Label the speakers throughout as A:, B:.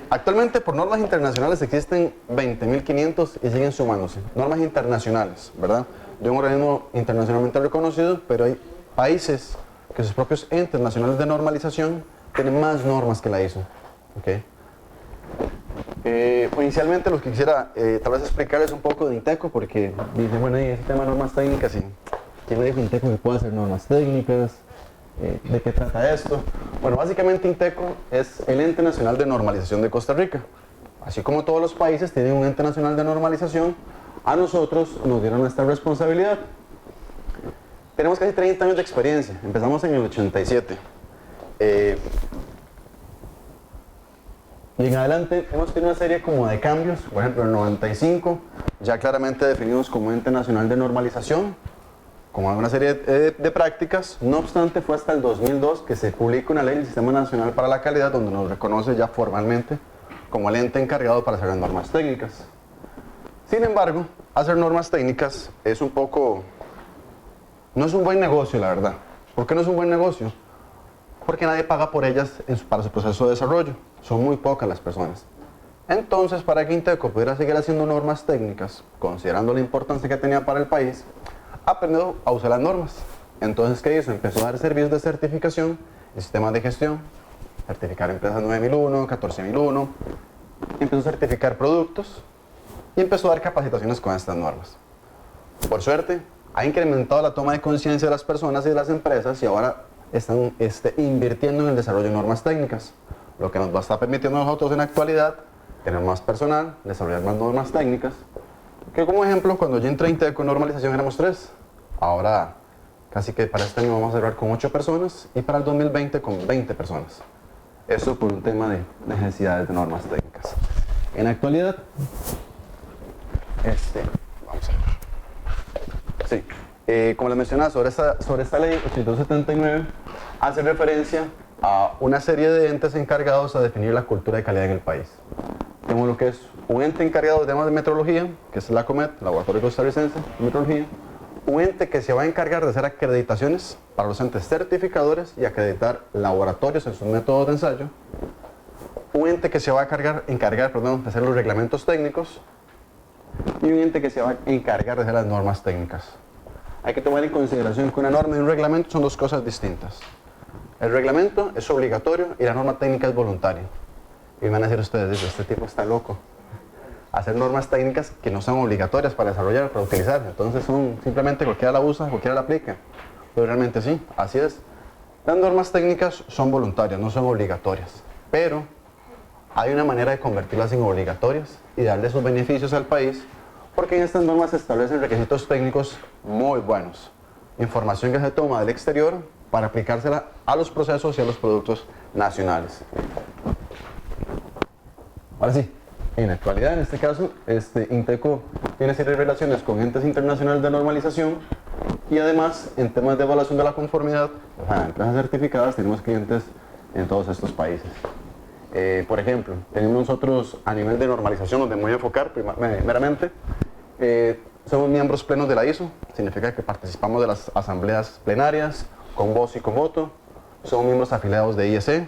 A: Actualmente por normas internacionales existen 20.500 y siguen sumándose. Normas internacionales, ¿verdad? De un organismo internacionalmente reconocido, pero hay países que sus propios entes nacionales de normalización tienen más normas que la ISO. ¿Okay? Inicialmente lo que quisiera tal vez explicarles un poco de INTECO, porque dicen, bueno, y ese tema de normas técnicas, ¿y quién me dijo INTECO que puede hacer normas técnicas? ¿De qué trata esto? Bueno, básicamente INTECO es el ente nacional de normalización de Costa Rica. Así como todos los países tienen un ente nacional de normalización, a nosotros nos dieron esta responsabilidad. Tenemos casi 30 años de experiencia, empezamos en el 87. Y en adelante hemos tenido una serie como de cambios. Por ejemplo, en el 95 ya claramente definimos como ente nacional de normalización, como una serie de prácticas. No obstante, fue hasta el 2002 que se publica una ley del Sistema Nacional para la Calidad donde nos reconoce ya formalmente como el ente encargado para hacer las normas técnicas. Sin embargo, hacer normas técnicas es un poco... no es un buen negocio, la verdad. ¿Por qué no es un buen negocio? Porque nadie paga por ellas para su proceso de desarrollo. Son muy pocas las personas. Entonces, para que INTECO pudiera seguir haciendo normas técnicas, considerando la importancia que tenía para el país, aprendió a usar las normas. Entonces, ¿qué hizo? Empezó a dar servicios de certificación, sistemas de gestión, certificar empresas 9001, 14001, empezó a certificar productos y empezó a dar capacitaciones con estas normas. Por suerte, ha incrementado la toma de conciencia de las personas y de las empresas y ahora están invirtiendo en el desarrollo de normas técnicas, lo que nos va a estar permitiendo a nosotros en la actualidad tener más personal, desarrollar más normas técnicas. Que como ejemplo, cuando yo entré a INTECO en normalización éramos 3, ahora casi que para este año vamos a cerrar con 8 personas y para el 2020 con 20 personas. Eso por un tema de necesidades de normas técnicas. En la actualidad, vamos a ver. Sí, como les mencionaba, sobre esta ley 8279 hace referencia a una serie de entes encargados a definir la cultura de calidad en el país. Tenemos lo que es un ente encargado de temas de metrología, que es la COMET, Laboratorio Costarricense de Metrología, un ente que se va a encargar de hacer acreditaciones para los entes certificadores y acreditar laboratorios en sus métodos de ensayo, un ente que se va a encargar de hacer los reglamentos técnicos y un ente que se va a encargar de hacer las normas técnicas. Hay que tomar en consideración que una norma y un reglamento son dos cosas distintas. El reglamento es obligatorio y la norma técnica es voluntaria. Y me van a decir ustedes, este tipo está loco. Hacer normas técnicas que no son obligatorias para desarrollar, para utilizar. Entonces son simplemente cualquiera la usa, cualquiera la aplica. Pero realmente sí, así es. Las normas técnicas son voluntarias, no son obligatorias. Pero hay una manera de convertirlas en obligatorias y darle sus beneficios al país, porque en estas normas se establecen requisitos técnicos muy buenos. Información que se toma del exterior para aplicársela a los procesos y a los productos nacionales. Ahora sí, en la actualidad, en este caso, INTECO tiene serie de relaciones con entes internacionales de normalización y además, en temas de evaluación de la conformidad, empresas certificadas, tenemos clientes en todos estos países. Por ejemplo, tenemos nosotros a nivel de normalización, donde me voy a enfocar meramente, somos miembros plenos de la ISO, significa que participamos de las asambleas plenarias, con voz y con voto, somos miembros afiliados de IEC,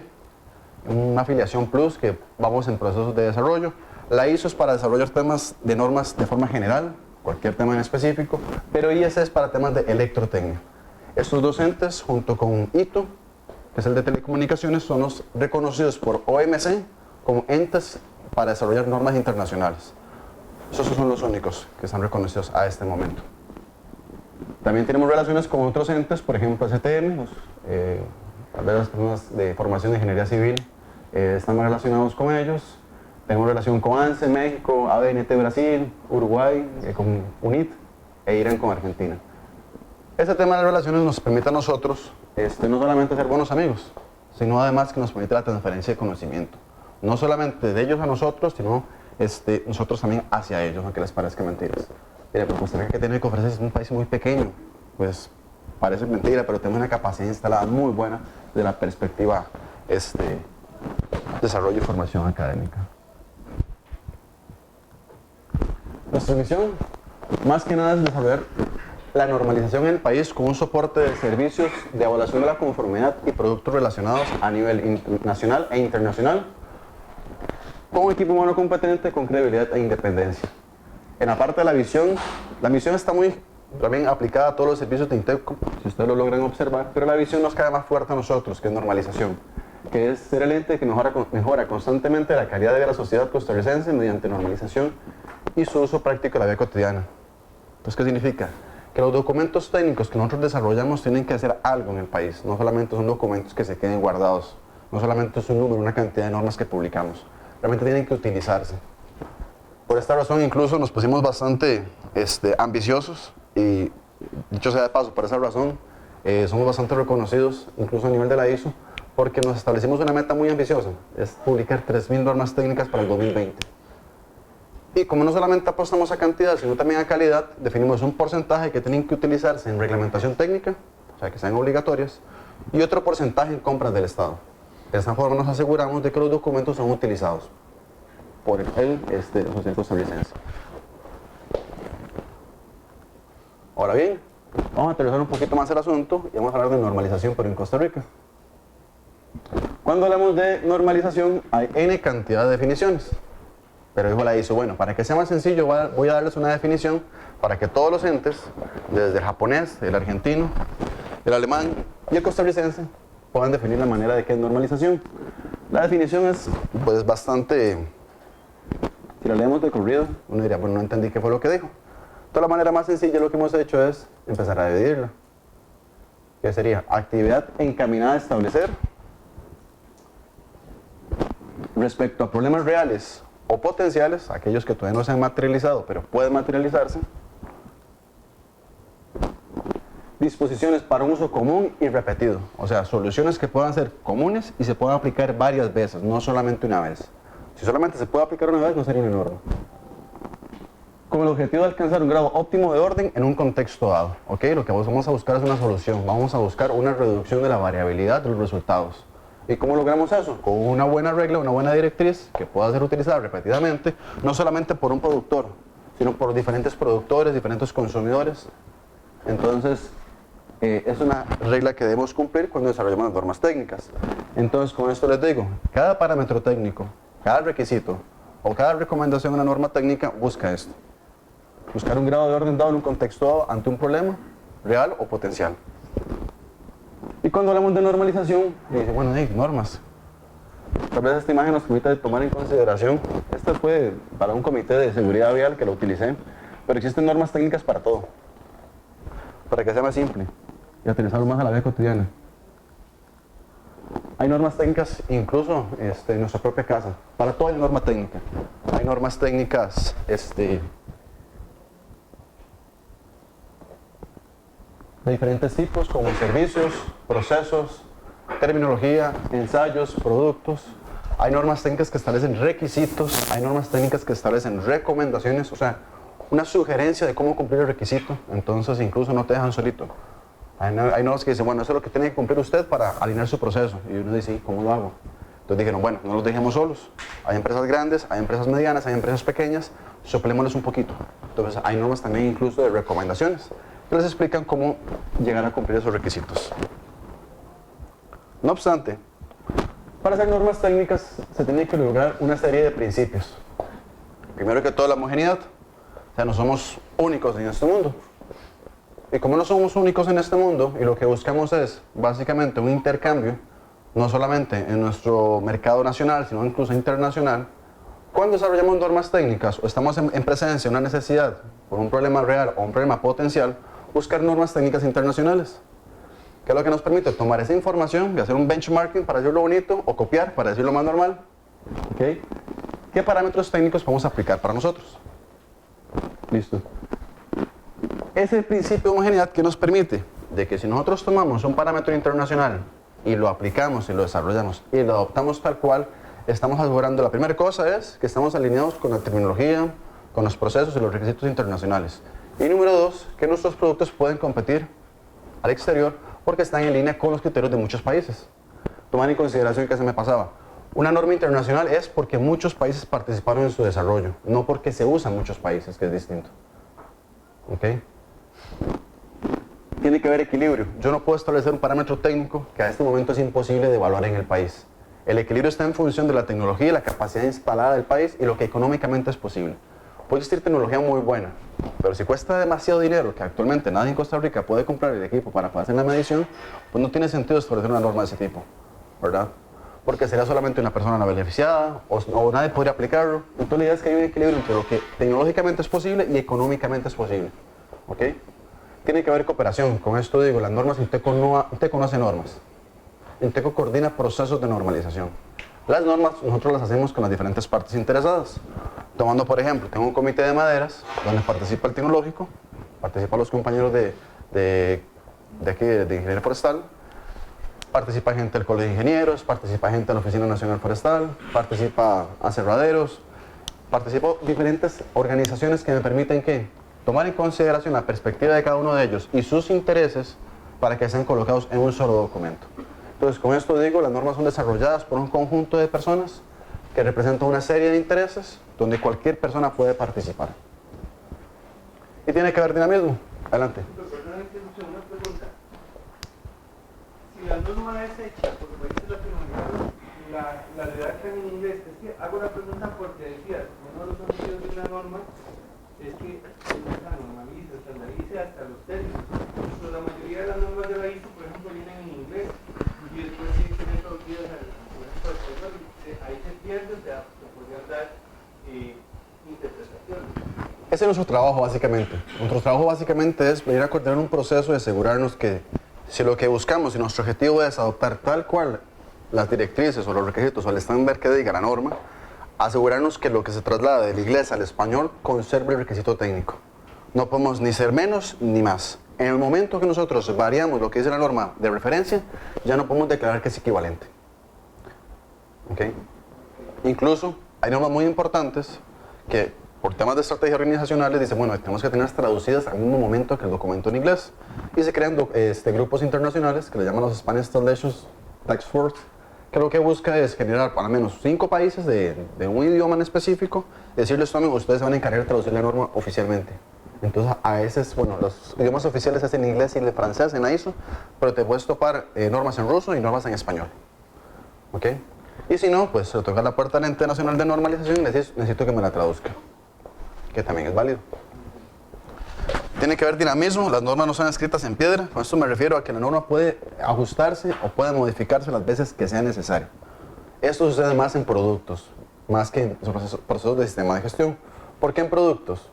A: una afiliación plus que vamos en procesos de desarrollo. La ISO es para desarrollar temas de normas de forma general, cualquier tema en específico, pero IEC es para temas de electrotecnia. Estos dos entes, junto con ITO, que es el de telecomunicaciones, son los reconocidos por OMC como entes para desarrollar normas internacionales. Esos son los únicos que están reconocidos a este momento. También tenemos relaciones con otros entes, por ejemplo STM, tal vez las personas de formación de ingeniería civil están más relacionados con ellos. Tenemos relación con ANSE, México, ABNT Brasil, Uruguay, con UNIT e IRAN con Argentina. Este tema de las relaciones nos permite a nosotros no solamente ser buenos amigos, sino además que nos permite la transferencia de conocimiento. No solamente de ellos a nosotros, sino nosotros también hacia ellos, aunque les parezca mentiras. Mire, pues Costa Rica que tiene que ofrecer es un país muy pequeño, pues parece mentira, pero tenemos una capacidad instalada muy buena de la perspectiva desarrollo y formación académica. Nuestra misión, más que nada, es desarrollar la normalización en el país con un soporte de servicios de evaluación de la conformidad y productos relacionados a nivel nacional e internacional, con un equipo humano competente, con credibilidad e independencia. En la parte de la misión está muy también aplicada a todos los servicios de Inteco, si ustedes lo logran observar, pero la visión nos cae más fuerte a nosotros, que es normalización, que es ser el ente que mejora constantemente la calidad de vida de la sociedad costarricense mediante normalización y su uso práctico en la vida cotidiana. Entonces, ¿qué significa? Que los documentos técnicos que nosotros desarrollamos tienen que hacer algo en el país, no solamente son documentos que se queden guardados, no solamente es un número, una cantidad de normas que publicamos, realmente tienen que utilizarse. Por esta razón incluso nos pusimos bastante ambiciosos y, dicho sea de paso, por esa razón somos bastante reconocidos, incluso a nivel de la ISO, porque nos establecimos una meta muy ambiciosa, es publicar 3.000 normas técnicas para el 2020. Y como no solamente apostamos a cantidad, sino también a calidad, definimos un porcentaje que tienen que utilizarse en reglamentación técnica, o sea, que sean obligatorias, y otro porcentaje en compras del Estado. De esta forma nos aseguramos de que los documentos son utilizados por el social costarricense. Ahora bien, vamos a aterrizar un poquito más el asunto y vamos a hablar de normalización, pero en Costa Rica. Cuando hablamos de normalización, hay N cantidad de definiciones. Pero dijo la ISO, bueno, para que sea más sencillo voy a darles una definición para que todos los entes, desde el japonés, el argentino, el alemán y el costarricense, puedan definir la manera de qué es normalización. La definición es pues bastante, si la leemos de corrido, uno diría, bueno, no entendí qué fue lo que dijo. Entonces la manera más sencilla lo que hemos hecho es empezar a dividirla. Que sería actividad encaminada a establecer respecto a problemas reales o potenciales, aquellos que todavía no se han materializado pero pueden materializarse, disposiciones para un uso común y repetido, o sea, soluciones que puedan ser comunes y se puedan aplicar varias veces, no solamente una vez. Si solamente se puede aplicar una vez, no sería una norma. Con el objetivo de alcanzar un grado óptimo de orden en un contexto dado, ¿ok? Lo que vamos a buscar es una solución, vamos a buscar una reducción de la variabilidad de los resultados. ¿Y cómo logramos eso? Con una buena regla, una buena directriz que pueda ser utilizada repetidamente, no solamente por un productor, sino por diferentes productores, diferentes consumidores. Entonces, es una regla que debemos cumplir cuando desarrollamos las normas técnicas. Entonces, con esto les digo, cada parámetro técnico, cada requisito o cada recomendación en la norma técnica busca esto. Buscar un grado de orden dado en un contexto dado ante un problema real o potencial. Y cuando hablamos de normalización, dice, bueno, normas. Tal vez esta imagen nos permite tomar en consideración, esta fue para un comité de seguridad vial que lo utilicé, pero existen normas técnicas para todo, para que sea más simple y aterrizarlo más a la vida cotidiana. Hay normas técnicas incluso en nuestra propia casa, para todo hay norma técnica. Hay normas técnicas de diferentes tipos, como servicios, procesos, terminología, ensayos, productos. Hay normas técnicas que establecen requisitos, hay normas técnicas que establecen recomendaciones, o sea, una sugerencia de cómo cumplir el requisito, entonces incluso no te dejan solito. Hay normas que dicen, bueno, eso es lo que tiene que cumplir usted para alinear su proceso, y uno dice, ¿cómo lo hago? Entonces dijeron, bueno, no los dejemos solos. Hay empresas grandes, hay empresas medianas, hay empresas pequeñas, soplémosles un poquito. Entonces hay normas también incluso de recomendaciones que les explican cómo llegar a cumplir esos requisitos. No obstante, para hacer normas técnicas se tiene que lograr una serie de principios. Primero que todo, la homogeneidad. O sea, no somos únicos en este mundo. Y como no somos únicos en este mundo, y lo que buscamos es básicamente un intercambio, no solamente en nuestro mercado nacional, sino incluso internacional, cuando desarrollamos normas técnicas o estamos en presencia de una necesidad por un problema real o un problema potencial, buscar normas técnicas internacionales, que es lo que nos permite tomar esa información y hacer un benchmarking para decirlo bonito o copiar para decirlo más normal. ¿Okay? ¿Qué parámetros técnicos vamos a aplicar para nosotros? Listo. Ese principio de homogeneidad que nos permite de que si nosotros tomamos un parámetro internacional y lo aplicamos y lo desarrollamos y lo adoptamos tal cual, estamos asegurando, la primera cosa es que estamos alineados con la terminología, con los procesos y los requisitos internacionales. Y número dos, que nuestros productos pueden competir al exterior porque están en línea con los criterios de muchos países. Tomar en consideración que se me pasaba. Una norma internacional es porque muchos países participaron en su desarrollo, no porque se usa en muchos países, que es distinto. ¿Ok? Tiene que haber equilibrio. Yo no puedo establecer un parámetro técnico que a este momento es imposible de evaluar en el país. El equilibrio está en función de la tecnología y la capacidad instalada del país y lo que económicamente es posible. Puede existir tecnología muy buena, pero si cuesta demasiado dinero, que actualmente nadie en Costa Rica puede comprar el equipo para poder hacer la medición, pues no tiene sentido establecer una norma de ese tipo, ¿verdad? Porque sería solamente una persona no beneficiada o nadie podría aplicarlo. Entonces la idea es que hay un equilibrio entre lo que tecnológicamente es posible y económicamente es posible, ¿ok? Tiene que haber cooperación. Con esto digo, las normas, Inteco no hace normas. Inteco coordina procesos de normalización. Las normas nosotros las hacemos con las diferentes partes interesadas. Tomando por ejemplo, tengo un comité de maderas donde participa el tecnológico, participan los compañeros de ingeniería forestal, participa gente del Colegio de Ingenieros, participa gente de la Oficina Nacional Forestal, participa aserraderos, participan diferentes organizaciones que me permiten que tomar en consideración la perspectiva de cada uno de ellos y sus intereses para que sean colocados en un solo documento. Entonces, con esto digo, las normas son desarrolladas por un conjunto de personas que representan una serie de intereses donde cualquier persona puede participar. Y tiene que haber dinamismo. Adelante.
B: Una pregunta. Si la norma es hecha por países latinoamericanos, la redactan en inglés. Es que hago la pregunta porque decía, uno de los objetivos de una norma es que se normalice, estandarice hasta los términos. Pero la mayoría de las normas de la ISO, por ejemplo, vienen en inglés y después sí tienen traducidas por ejemplo, al español, y ahí se pierde, o sea, se podrían dar interpretaciones.
A: Ese es nuestro trabajo básicamente. Nuestro trabajo básicamente es venir a coordinar un proceso de asegurarnos que si lo que buscamos y nuestro objetivo es adoptar tal cual las directrices o los requisitos o el estándar que diga la norma, asegurarnos que lo que se traslada del inglés al español conserve el requisito técnico. No podemos ni ser menos ni más. En el momento que nosotros variamos lo que dice la norma de referencia, ya no podemos declarar que es equivalente. ¿Okay? Incluso hay normas muy importantes que por temas de estrategia organizacionales dicen, bueno, tenemos que tenerlas traducidas al mismo momento que el documento en inglés. Y se crean grupos internacionales que le llaman los Spanish Translation Task Force, que lo que busca es generar al menos 5 países de un idioma en específico, y decirles también, ustedes se van a encargar de traducir la norma oficialmente. Entonces, a veces, bueno, los idiomas oficiales es en inglés y en francés, en la ISO, pero te puedes topar normas en ruso y normas en español. ¿Ok? Y si no, pues tocar la puerta al Ente Nacional de Normalización y necesito que me la traduzca, que también es válido. Tiene que haber dinamismo, las normas no son escritas en piedra. Con esto me refiero a que la norma puede ajustarse o puede modificarse las veces que sea necesario. Esto sucede más en productos, más que en procesos de sistema de gestión. ¿Por qué en productos?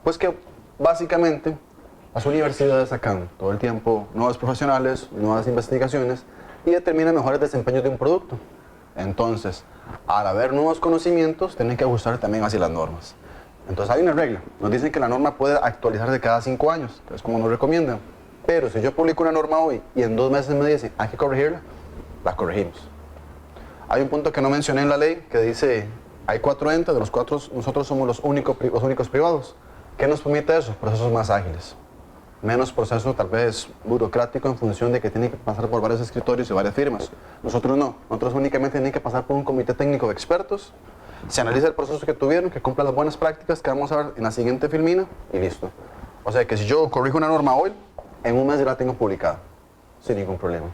A: Pues que básicamente las universidades sacan todo el tiempo nuevos profesionales, nuevas investigaciones y determinan mejores desempeños de un producto. Entonces, al haber nuevos conocimientos, tienen que ajustar también hacia las normas. Entonces hay una regla, nos dicen que la norma puede actualizarse cada 5 años, que es como nos recomiendan. Pero si yo publico una norma hoy y en 2 meses me dicen hay que corregirla, la corregimos. Hay un punto que no mencioné en la ley que dice, hay 4 entes, de los 4 nosotros somos los únicos privados. ¿Qué nos permite eso? Procesos más ágiles. Menos proceso tal vez burocrático en función de que tiene que pasar por varios escritorios y varias firmas. Nosotros no, nosotros únicamente tienen que pasar por un comité técnico de expertos, se analiza el proceso que tuvieron, que cumpla las buenas prácticas que vamos a ver en la siguiente filmina y listo. O sea que si yo corrijo una norma hoy, en un mes ya la tengo publicada, sin ningún problema.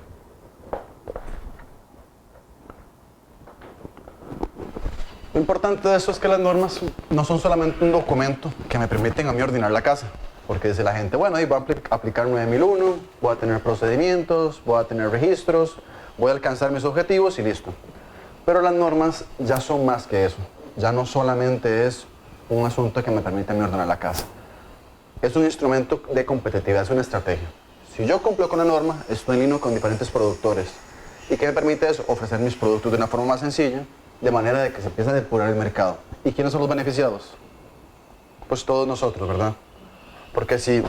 A: Lo importante de esto es que las normas no son solamente un documento que me permiten a mí ordenar la casa. Porque dice la gente, bueno, ahí voy a aplicar 9001, voy a tener procedimientos, voy a tener registros, voy a alcanzar mis objetivos y listo. Pero las normas ya son más que eso. Ya no solamente es un asunto que me permite a mí ordenar la casa. Es un instrumento de competitividad, es una estrategia. Si yo cumplo con la norma, estoy en línea con diferentes productores. ¿Y qué me permite eso? Ofrecer mis productos de una forma más sencilla, de manera de que se empiece a depurar el mercado. ¿Y quiénes son los beneficiados? Pues todos nosotros, ¿verdad? Porque si,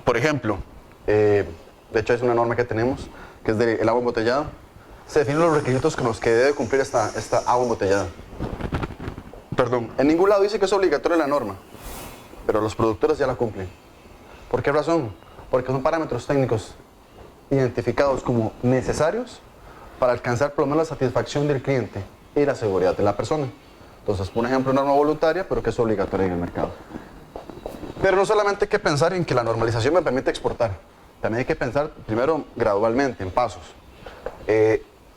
A: por ejemplo, de hecho es una norma que tenemos, que es del agua embotellada, se definen los requisitos con los que debe cumplir esta agua embotellada. Perdón, en ningún lado dice que es obligatoria la norma, pero los productores ya la cumplen. ¿Por qué razón? Porque son parámetros técnicos identificados como necesarios para alcanzar por lo menos la satisfacción del cliente y la seguridad de la persona. Entonces, por ejemplo, norma voluntaria, pero que es obligatoria en el mercado. Pero no solamente hay que pensar en que la normalización me permite exportar, también hay que pensar primero gradualmente, en pasos.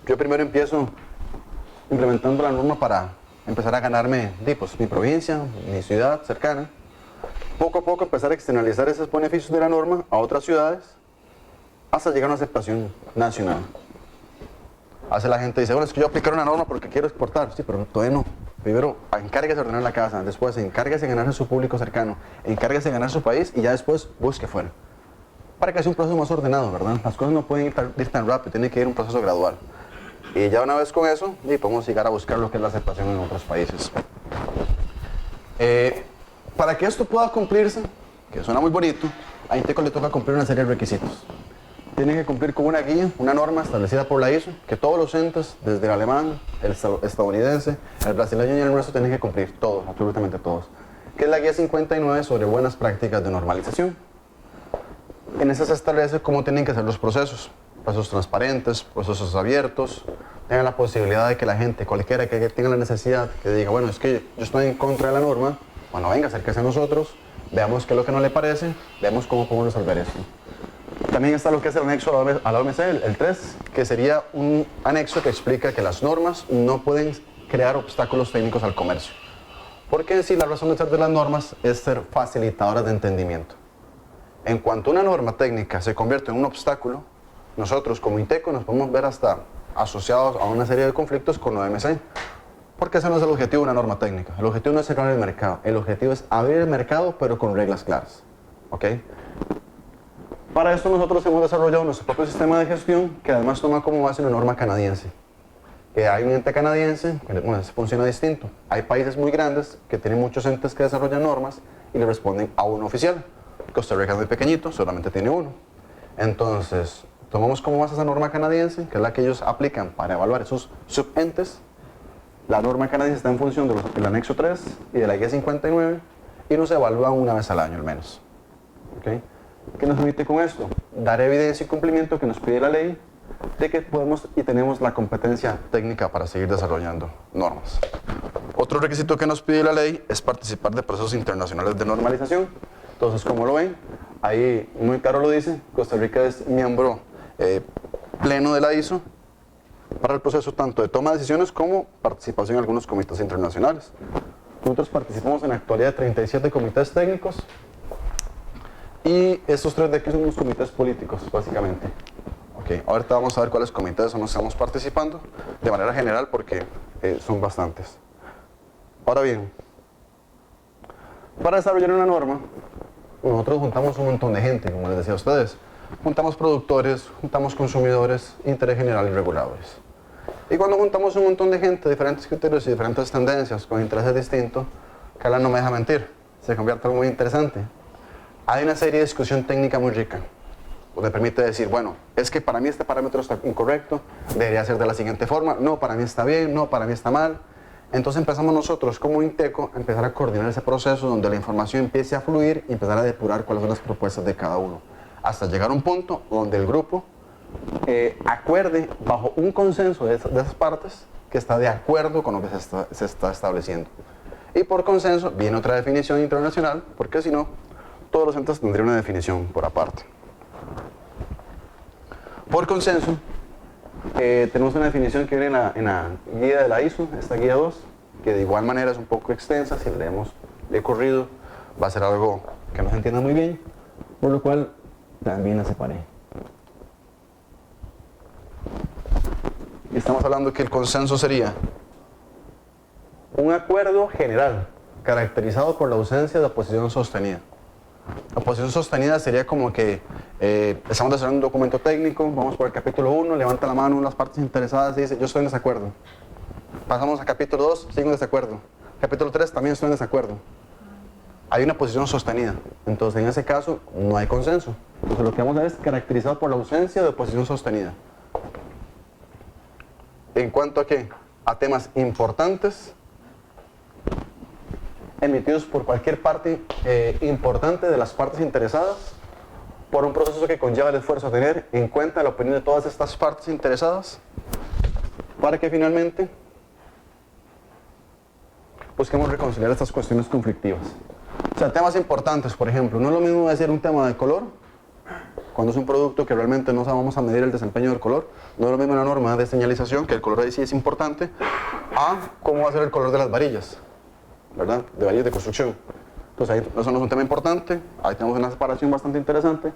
A: yo primero empiezo implementando la norma para empezar a ganarme pues, mi provincia, mi ciudad cercana. Poco a poco empezar a externalizar esos beneficios de la norma a otras ciudades hasta llegar a una aceptación nacional. Hace la gente dice, bueno, es que yo aplicar una norma porque quiero exportar. Sí, pero todavía no. Primero, encárguese de ordenar la casa, después encárguese de ganarse su público cercano, encárguese de ganar su país y ya después busque fuera. Para que sea un proceso más ordenado, ¿verdad? Las cosas no pueden ir tan rápido, tiene que ir un proceso gradual. Y ya una vez con eso, podemos llegar a buscar lo que es la aceptación en otros países. Para que esto pueda cumplirse, que suena muy bonito, a Inteco le toca cumplir una serie de requisitos. Tiene que cumplir con una guía, una norma establecida por la ISO, que todos los entes, desde el alemán, el estadounidense, el brasileño y el nuestro, tienen que cumplir, todos, absolutamente todos. Que es la guía 59 sobre buenas prácticas de normalización. En esa se establece cómo tienen que ser los procesos. Procesos transparentes, procesos abiertos, tengan la posibilidad de que la gente, cualquiera que tenga la necesidad, que diga, bueno, es que yo estoy en contra de la norma, bueno, venga, acérquese a nosotros, veamos qué es lo que no le parece, veamos cómo podemos resolver esto. También está lo que es el anexo a la OMC, el 3, que sería un anexo que explica que las normas no pueden crear obstáculos técnicos al comercio. Porque en sí la razón de ser de las normas es ser facilitadoras de entendimiento. En cuanto una norma técnica se convierte en un obstáculo, nosotros como Inteco nos podemos ver hasta asociados a una serie de conflictos con OMC. Porque ese no es el objetivo de una norma técnica. El objetivo no es cerrar el mercado. El objetivo es abrir el mercado, pero con reglas claras. ¿Ok? Para esto nosotros hemos desarrollado nuestro propio sistema de gestión, que además toma como base una norma canadiense. Que hay un ente canadiense, que bueno, funciona distinto. Hay países muy grandes que tienen muchos entes que desarrollan normas y le responden a uno oficial. Costa Rica es muy pequeñito, solamente tiene uno. Entonces, tomamos como base esa norma canadiense, que es la que ellos aplican para evaluar esos subentes. La norma canadiense está en función del anexo 3 y de la guía 59 y nos evalúa una vez al año al menos. ¿Okay? ¿Qué nos permite con esto? Dar evidencia y cumplimiento que nos pide la ley de que podemos y tenemos la competencia técnica para seguir desarrollando normas. Otro requisito que nos pide la ley es participar de procesos internacionales de normalización. Entonces, como lo ven, ahí muy claro lo dice, Costa Rica es miembro pleno de la ISO para el proceso tanto de toma de decisiones como participación en algunos comités internacionales. Nosotros participamos en la actualidad de 37 comités técnicos y estos 3 de aquí son los comités políticos, básicamente. Okay, ahorita vamos a ver cuáles comités son los que estamos participando de manera general porque son bastantes. Ahora bien, para desarrollar una norma, nosotros juntamos un montón de gente, como les decía a ustedes. Juntamos productores, juntamos consumidores, interés general y reguladores. Y cuando juntamos un montón de gente, diferentes criterios y diferentes tendencias con intereses distintos, Carla no me deja mentir, se convierte en algo muy interesante. Hay una serie de discusión técnica muy rica, donde permite decir, bueno, es que para mí este parámetro está incorrecto, debería ser de la siguiente forma, no, para mí está bien, no, para mí está mal. Entonces empezamos nosotros como Inteco a empezar a coordinar ese proceso donde la información empiece a fluir y empezar a depurar cuáles son las propuestas de cada uno, hasta llegar a un punto donde el grupo acuerde bajo un consenso de esas partes que está de acuerdo con lo que se está estableciendo. Y por consenso viene otra definición internacional, porque si no, todos los entes tendrían una definición por aparte. Por consenso, tenemos una definición que viene en la guía de la ISO, esta guía 2, que de igual manera es un poco extensa, si leemos de corrido va a ser algo que no se entienda muy bien, por lo cual también la separé. Estamos hablando que el consenso sería un acuerdo general caracterizado por la ausencia de oposición sostenida. La oposición sostenida sería como que estamos desarrollando un documento técnico, vamos por el capítulo 1, levanta la mano las partes interesadas y dice yo estoy en desacuerdo. Pasamos a capítulo 2, sigo en desacuerdo. Capítulo 3, también estoy en desacuerdo. Hay una posición sostenida, entonces en ese caso no hay consenso. Entonces lo que vamos a ver es caracterizado por la ausencia de oposición sostenida. ¿En cuanto a qué? A temas importantes emitidos por cualquier parte importante de las partes interesadas por un proceso que conlleva el esfuerzo a tener en cuenta la opinión de todas estas partes interesadas para que finalmente busquemos reconciliar estas cuestiones conflictivas. O sea, temas importantes, por ejemplo, no es lo mismo decir un tema de color cuando es un producto que realmente no vamos a medir el desempeño del color. No es lo mismo una norma de señalización, que el color ahí sí es importante, a cómo va a ser el color de las varillas, ¿verdad? De varillas de construcción. Entonces ahí, eso no es un tema importante, ahí tenemos una separación bastante interesante.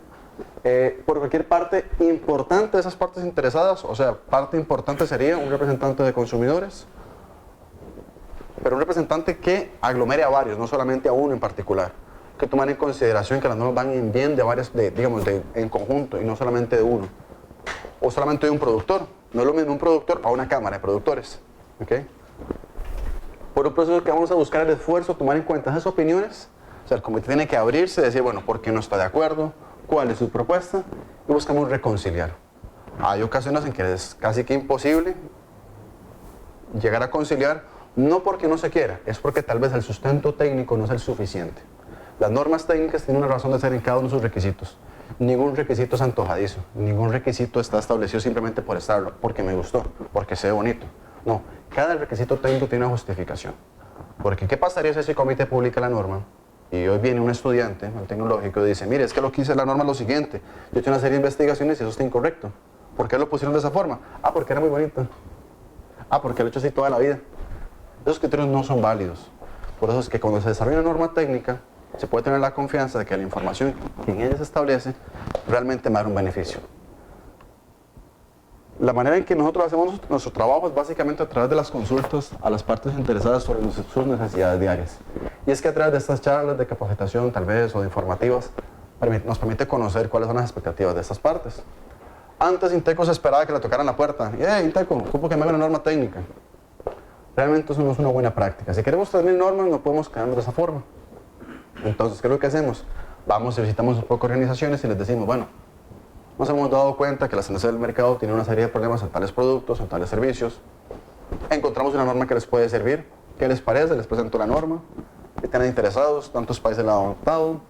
A: Por cualquier parte importante de esas partes interesadas, o sea, parte importante sería un representante de consumidores, pero un representante que aglomere a varios, no solamente a uno en particular. Que tomar en consideración que las normas van en bien de varias, en conjunto y no solamente de uno. O solamente de un productor. No es lo mismo un productor a una cámara de productores. ¿Okay? Por un proceso que vamos a buscar el esfuerzo, tomar en cuenta esas opiniones. O sea, el comité tiene que abrirse, decir, bueno, ¿por qué no está de acuerdo? ¿Cuál es su propuesta? Y buscamos reconciliar. Hay ocasiones en que es casi que imposible llegar a conciliar, no porque no se quiera, es porque tal vez el sustento técnico no es el suficiente. Las normas técnicas tienen una razón de ser en cada uno de sus requisitos. Ningún requisito es antojadizo, ningún requisito está establecido simplemente por estarlo, porque me gustó, porque se ve bonito. No, cada requisito técnico tiene una justificación. Porque ¿qué pasaría si ese comité publica la norma y hoy viene un estudiante, el tecnológico, y dice, mire, es que lo que hice la norma es lo siguiente, yo he hecho una serie de investigaciones y eso está incorrecto? ¿Por qué lo pusieron de esa forma? Ah, porque era muy bonito. Ah, porque lo he hecho así toda la vida. Esos criterios no son válidos. Por eso es que cuando se desarrolla una norma técnica, se puede tener la confianza de que la información que en ella se establece realmente me da un beneficio. La manera en que nosotros hacemos nuestro trabajo es básicamente a través de las consultas a las partes interesadas sobre sus necesidades diarias. Y es que a través de estas charlas de capacitación, tal vez, o de informativas, nos permite conocer cuáles son las expectativas de estas partes. Antes Inteco se esperaba que le tocaran la puerta. Y, Inteco, ocupo que me haga una norma técnica. Realmente eso no es una buena práctica. Si queremos 3.000 normas, no podemos quedarnos de esa forma. Entonces, ¿qué es lo que hacemos? Vamos y visitamos un poco organizaciones y les decimos, bueno, nos hemos dado cuenta que las tendencias del mercado tienen una serie de problemas en tales productos, en tales servicios. Encontramos una norma que les puede servir. ¿Qué les parece? Les presento la norma. Están interesados, tantos países la han adoptado.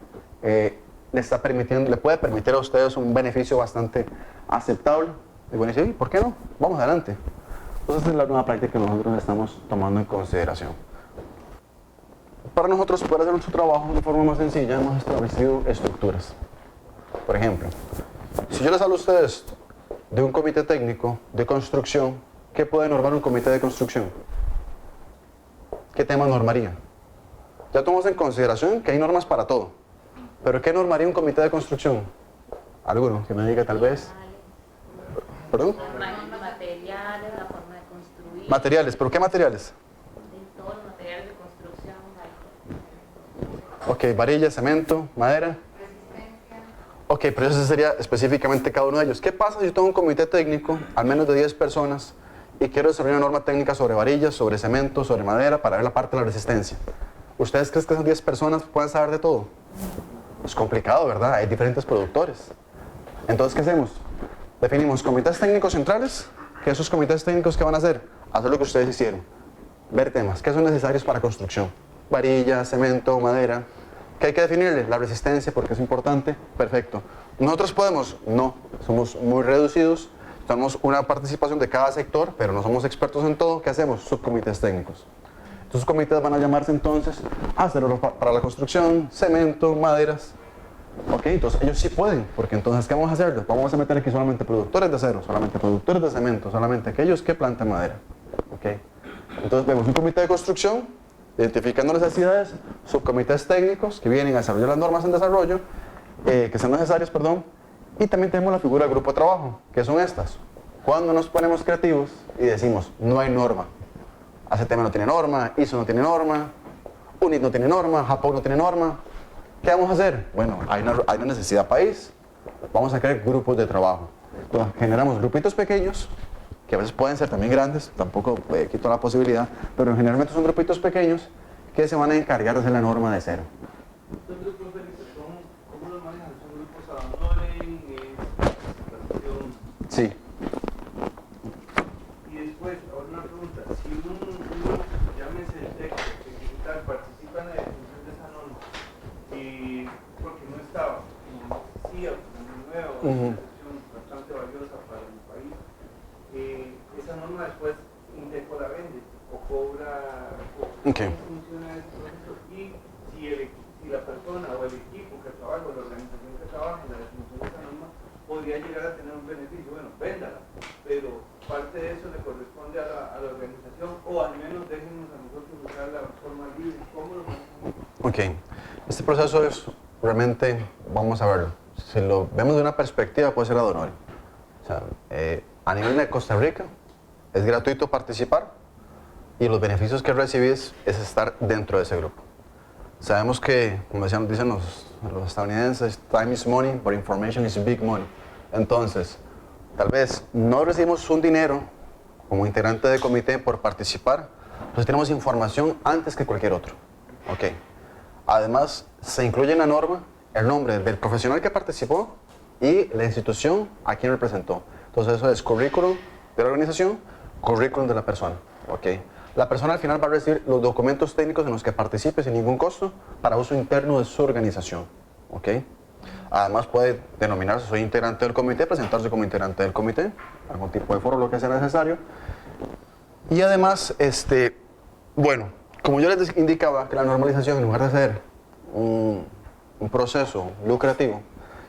A: Le puede permitir a ustedes un beneficio bastante aceptable. Y bueno, y ¿por qué no? Vamos adelante. Entonces, esa es la nueva práctica que nosotros estamos tomando en consideración. Para nosotros poder hacer nuestro trabajo de forma más sencilla, hemos establecido estructuras. Por ejemplo, si yo les hablo a ustedes de un comité técnico de construcción, ¿qué puede normar un comité de construcción? ¿Qué temas normaría? Ya tomamos en consideración que hay normas para todo. ¿Pero qué normaría un comité de construcción? ¿Alguno que me diga tal vez? ¿Perdón?
C: Materiales, la forma de construir.
A: Materiales, ¿pero qué materiales?
C: Todos los materiales de construcción.
A: Ok, varilla, cemento, madera. Ok, pero eso sería específicamente cada uno de ellos. ¿Qué pasa si yo tengo un comité técnico, al menos de 10 personas, y quiero desarrollar una norma técnica sobre varillas, sobre cemento, sobre madera, para ver la parte de la resistencia? ¿Ustedes creen que esas 10 personas pueden saber de todo? Es complicado, ¿verdad? Hay diferentes productores. Entonces, ¿qué hacemos? Definimos comités técnicos centrales, que esos comités técnicos, ¿qué van a hacer? Hacer lo que ustedes hicieron. Ver temas, ¿qué son necesarios para construcción? Varilla, cemento, madera. ¿Qué hay que definirle? La resistencia, porque es importante. Perfecto. ¿Nosotros podemos? No, somos muy reducidos. Tenemos una participación de cada sector, pero no somos expertos en todo. ¿Qué hacemos? Subcomités técnicos. Estos comités van a llamarse entonces acero para la construcción, cemento, maderas. Ok, entonces ellos sí pueden, porque entonces ¿qué vamos a hacer? Vamos a meter aquí solamente productores de acero, solamente productores de cemento, solamente aquellos que plantan madera. Ok, entonces vemos un comité de construcción, identificando necesidades, subcomités técnicos que vienen a desarrollar las normas en desarrollo, que sean necesarias, perdón, y también tenemos la figura del grupo de trabajo, que son estas. Cuando nos ponemos creativos y decimos, no hay norma, ACTM no tiene norma, ISO no tiene norma, UNIT no tiene norma, Japón no tiene norma, ¿qué vamos a hacer? Bueno, hay una necesidad país, vamos a crear grupos de trabajo. Entonces, generamos grupitos pequeños, que a veces pueden ser también grandes, tampoco quito la posibilidad, pero generalmente son grupitos pequeños que se van a encargar de hacer la norma de cero.
B: ¿Estos grupos, Felipe, cómo los manejan? ¿Son grupos a monitoring? ¿Capacitación?
A: Sí.
B: Y después, ahora una pregunta, si llámese el texto, tal, participa en la definición de esa norma, y porque no estaba, como decía, como muy nueva, una sesión bastante valiosa para el país, esa norma después Inteco la vende, o cobra,
A: Okay.
B: ¿cómo funciona esto? Y si la persona o el equipo que trabaja, o la organización que trabaja en la definición de esa norma, podría llegar a tener un beneficio. Bueno, véndala, pero parte de eso le corresponde a la organización, o al menos déjenos a nosotros usar la forma libre. ¿Cómo lo hacemos?
A: Ok, este proceso es realmente, vamos a verlo, si lo vemos de una perspectiva puede ser ad honorem. O sea, a nivel de Costa Rica es gratuito participar y los beneficios que recibís es estar dentro de ese grupo. Sabemos que, como dicen los estadounidenses, time is money, but information is big money. Entonces, tal vez no recibimos un dinero como integrante del comité por participar, pero tenemos información antes que cualquier otro. Okay. Además, se incluye en la norma el nombre del profesional que participó y la institución a quien representó. Entonces, eso es currículum de la organización, currículum de la persona. Okay. La persona al final va a recibir los documentos técnicos en los que participe sin ningún costo para uso interno de su organización. Okay. Además, puede denominarse soy integrante del comité, presentarse como integrante del comité, algún tipo de foro, lo que sea necesario. Y además, bueno, como yo les indicaba que la normalización, en lugar de ser un proceso lucrativo,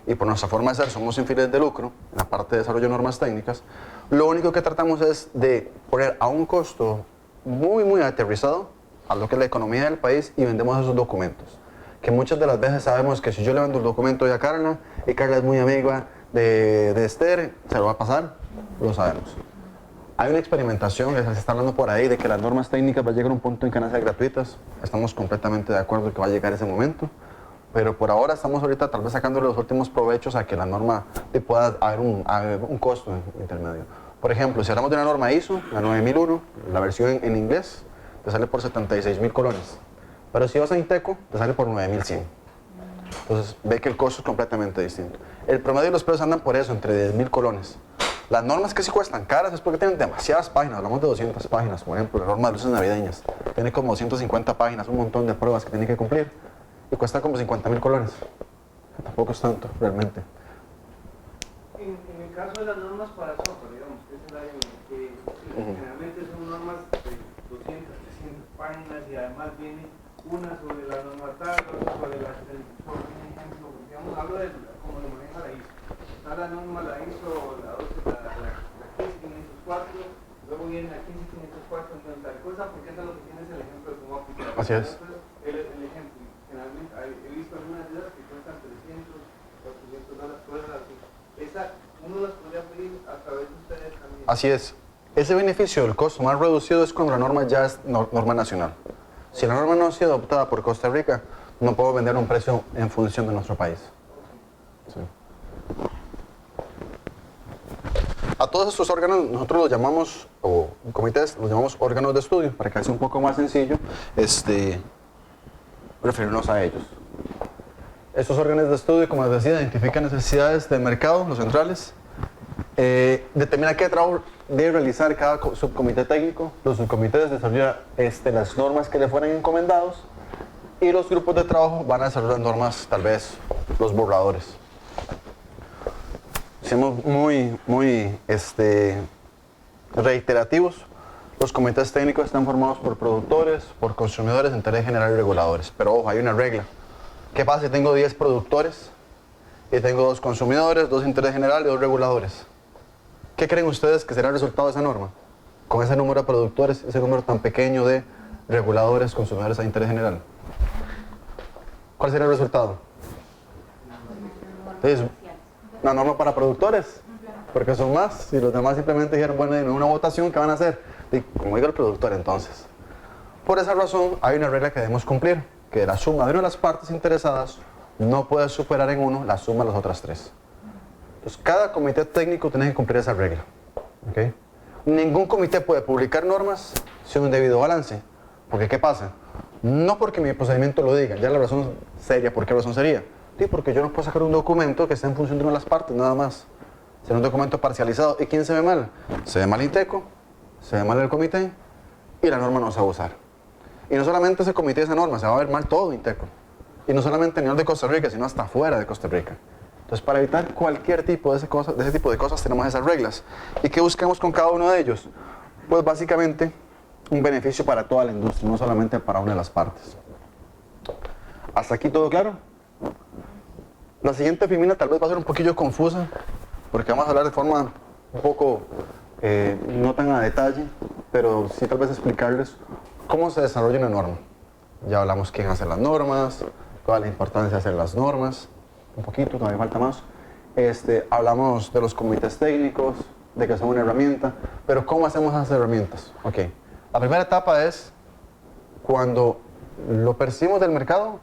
A: y por nuestra forma de ser somos sin fines de lucro, en la parte de desarrollo de normas técnicas, lo único que tratamos es de poner a un costo muy aterrizado a lo que es la economía del país y vendemos esos documentos. Que muchas de las veces sabemos que si yo le vendo el documento hoy a Carla, y Carla es muy amiga de Esther, se lo va a pasar, lo sabemos. Hay una experimentación que se está hablando por ahí de que las normas técnicas va a llegar a un punto en que van a ser gratuitas. Estamos completamente de acuerdo que va a llegar ese momento. Pero por ahora estamos ahorita tal vez sacándole los últimos provechos a que la norma pueda haber un costo intermedio. Por ejemplo, si hablamos de una norma ISO, la 9001, la versión en inglés, te sale por 76.000 colones. Pero si vas a Inteco, te sale por 9.100. Entonces, ve que el costo es completamente distinto. El promedio de los precios andan por eso, entre 10.000 colones. Las normas que sí cuestan caras es porque tienen demasiadas páginas, hablamos de 200 páginas, por ejemplo, la norma de luces navideñas. Tiene como 250 páginas, un montón de pruebas que tiene que cumplir. Y cuesta como 50.000 colones. Tampoco es tanto, realmente.
B: En el caso de las normas para software, digamos, que es el área que generalmente son normas de 200, 300 páginas y además viene una sobre la norma tal, otra sobre la por ejemplo, digamos, hablo de cómo lo maneja la ISO. Está la norma, la ISO, la 15504, luego viene la 15504, entonces tal cosa, porque eso es lo que tienes el ejemplo de cómo aplicar.
A: Así es.
B: El ejemplo, generalmente he visto algunas de ellas que cuestan 300, 400 dólares, cosas así. Esa uno las podría pedir a través de ustedes también.
A: Así es. Ese beneficio, el costo más reducido es cuando la norma ya es norma nacional. Si la norma no ha sido adoptada por Costa Rica, no puedo vender un precio en función de nuestro país. Sí. A todos estos órganos nosotros los llamamos, o comités, los llamamos órganos de estudio, para que sea un poco más sencillo referirnos a ellos. Estos órganos de estudio, como les decía, identifican necesidades del mercado, los centrales, determina qué trabajo debe realizar cada subcomité técnico, los subcomités desarrollan las normas que le fueran encomendados y los grupos de trabajo van a desarrollar normas, tal vez los borradores. Somos muy reiterativos. Los comités técnicos están formados por productores, por consumidores, interés general y reguladores. Pero ojo, hay una regla. ¿Qué pasa si tengo 10 productores y tengo 2 consumidores, 2 interés general y 2 reguladores? ¿Qué creen ustedes que será el resultado de esa norma? Con ese número de productores, ese número tan pequeño de reguladores, consumidores e interés general. ¿Cuál será el resultado? Entonces, una norma para productores, porque son más, y los demás simplemente dijeron, bueno, en una votación, ¿qué van a hacer? Y como diga el productor, entonces. Por esa razón, hay una regla que debemos cumplir, que la suma de una de las partes interesadas no puede superar en uno la suma de las otras 3. Entonces, cada comité técnico tiene que cumplir esa regla. ¿Okay? Ningún comité puede publicar normas sin un debido balance, porque ¿qué pasa? No porque mi procedimiento lo diga, ya la razón seria, ¿por qué razón sería? Sí, porque yo no puedo sacar un documento que esté en función de una de las partes, nada más. Será un documento parcializado. ¿Y quién se ve mal? Se ve mal Inteco, se ve mal el comité y la norma no se va a usar. Y no solamente ese comité y esa norma, se va a ver mal todo Inteco. Y no solamente a nivel de Costa Rica, sino hasta fuera de Costa Rica. Entonces, para evitar cualquier tipo de ese tipo de cosas, tenemos esas reglas. ¿Y qué buscamos con cada uno de ellos? Pues básicamente un beneficio para toda la industria, no solamente para una de las partes. ¿Hasta aquí todo claro? La siguiente filmina tal vez va a ser un poquillo confusa, porque vamos a hablar de forma un poco, no tan a detalle, pero sí tal vez explicarles cómo se desarrolla una norma. Ya hablamos quién hace las normas, cuál es la importancia de hacer las normas, un poquito, todavía falta más. Hablamos de los comités técnicos, de que son una herramienta, pero ¿cómo hacemos esas herramientas? Ok, la primera etapa es cuando lo percibimos del mercado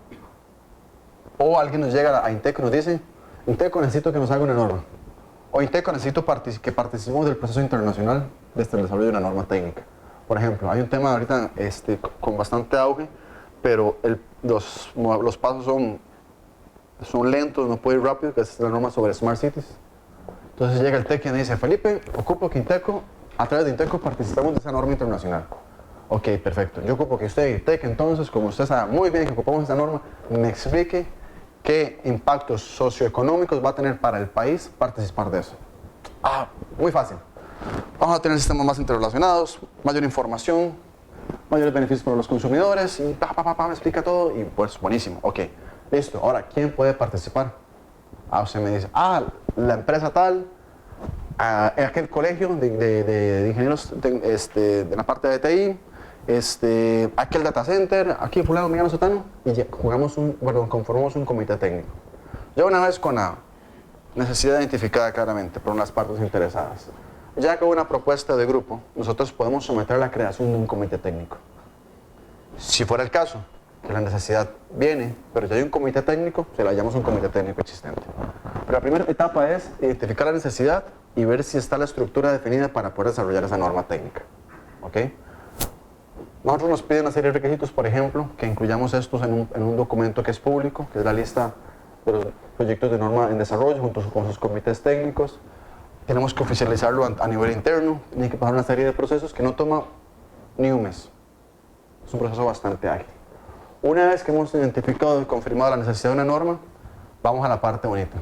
A: o alguien nos llega a Inteco y nos dice, Inteco, necesito que nos haga una norma, o Inteco, necesito que participemos del proceso internacional desde el desarrollo de una norma técnica. Por ejemplo, hay un tema ahorita con bastante auge, pero los pasos son lentos, no puede ir rápido, que es la norma sobre Smart Cities. Entonces llega el TEC y me dice, Felipe, ocupo que Inteco, a través de Inteco participemos de esa norma internacional. Ok, perfecto. Yo ocupo que usted, TEC, entonces, como usted sabe muy bien que ocupamos esa norma, me explique qué impactos socioeconómicos va a tener para el país participar de eso. Muy fácil. Vamos a tener sistemas más interrelacionados, mayor información, mayores beneficios para los consumidores, y me explica todo, y pues buenísimo. Ok, listo. Ahora, ¿quién puede participar? Usted me dice, la empresa tal, aquel colegio de ingenieros de la parte de TI, aquel data center, aquí fulano, migano, sotano, y ya conformamos un comité técnico. Ya una vez con la necesidad identificada claramente por las partes interesadas, ya con una propuesta de grupo, nosotros podemos someter a la creación de un comité técnico. Si fuera el caso, que la necesidad viene, pero ya hay un comité técnico, se la llamamos un comité técnico existente. Pero la primera etapa es identificar la necesidad y ver si está la estructura definida para poder desarrollar esa norma técnica. ¿Ok? Nosotros nos piden una serie de requisitos, por ejemplo, que incluyamos estos en un documento que es público, que es la lista de los proyectos de norma en desarrollo junto con sus comités técnicos. Tenemos que oficializarlo a nivel interno, tiene que pasar una serie de procesos que no toma ni un mes. Es un proceso bastante ágil. Una vez que hemos identificado y confirmado la necesidad de una norma, vamos a la parte bonita.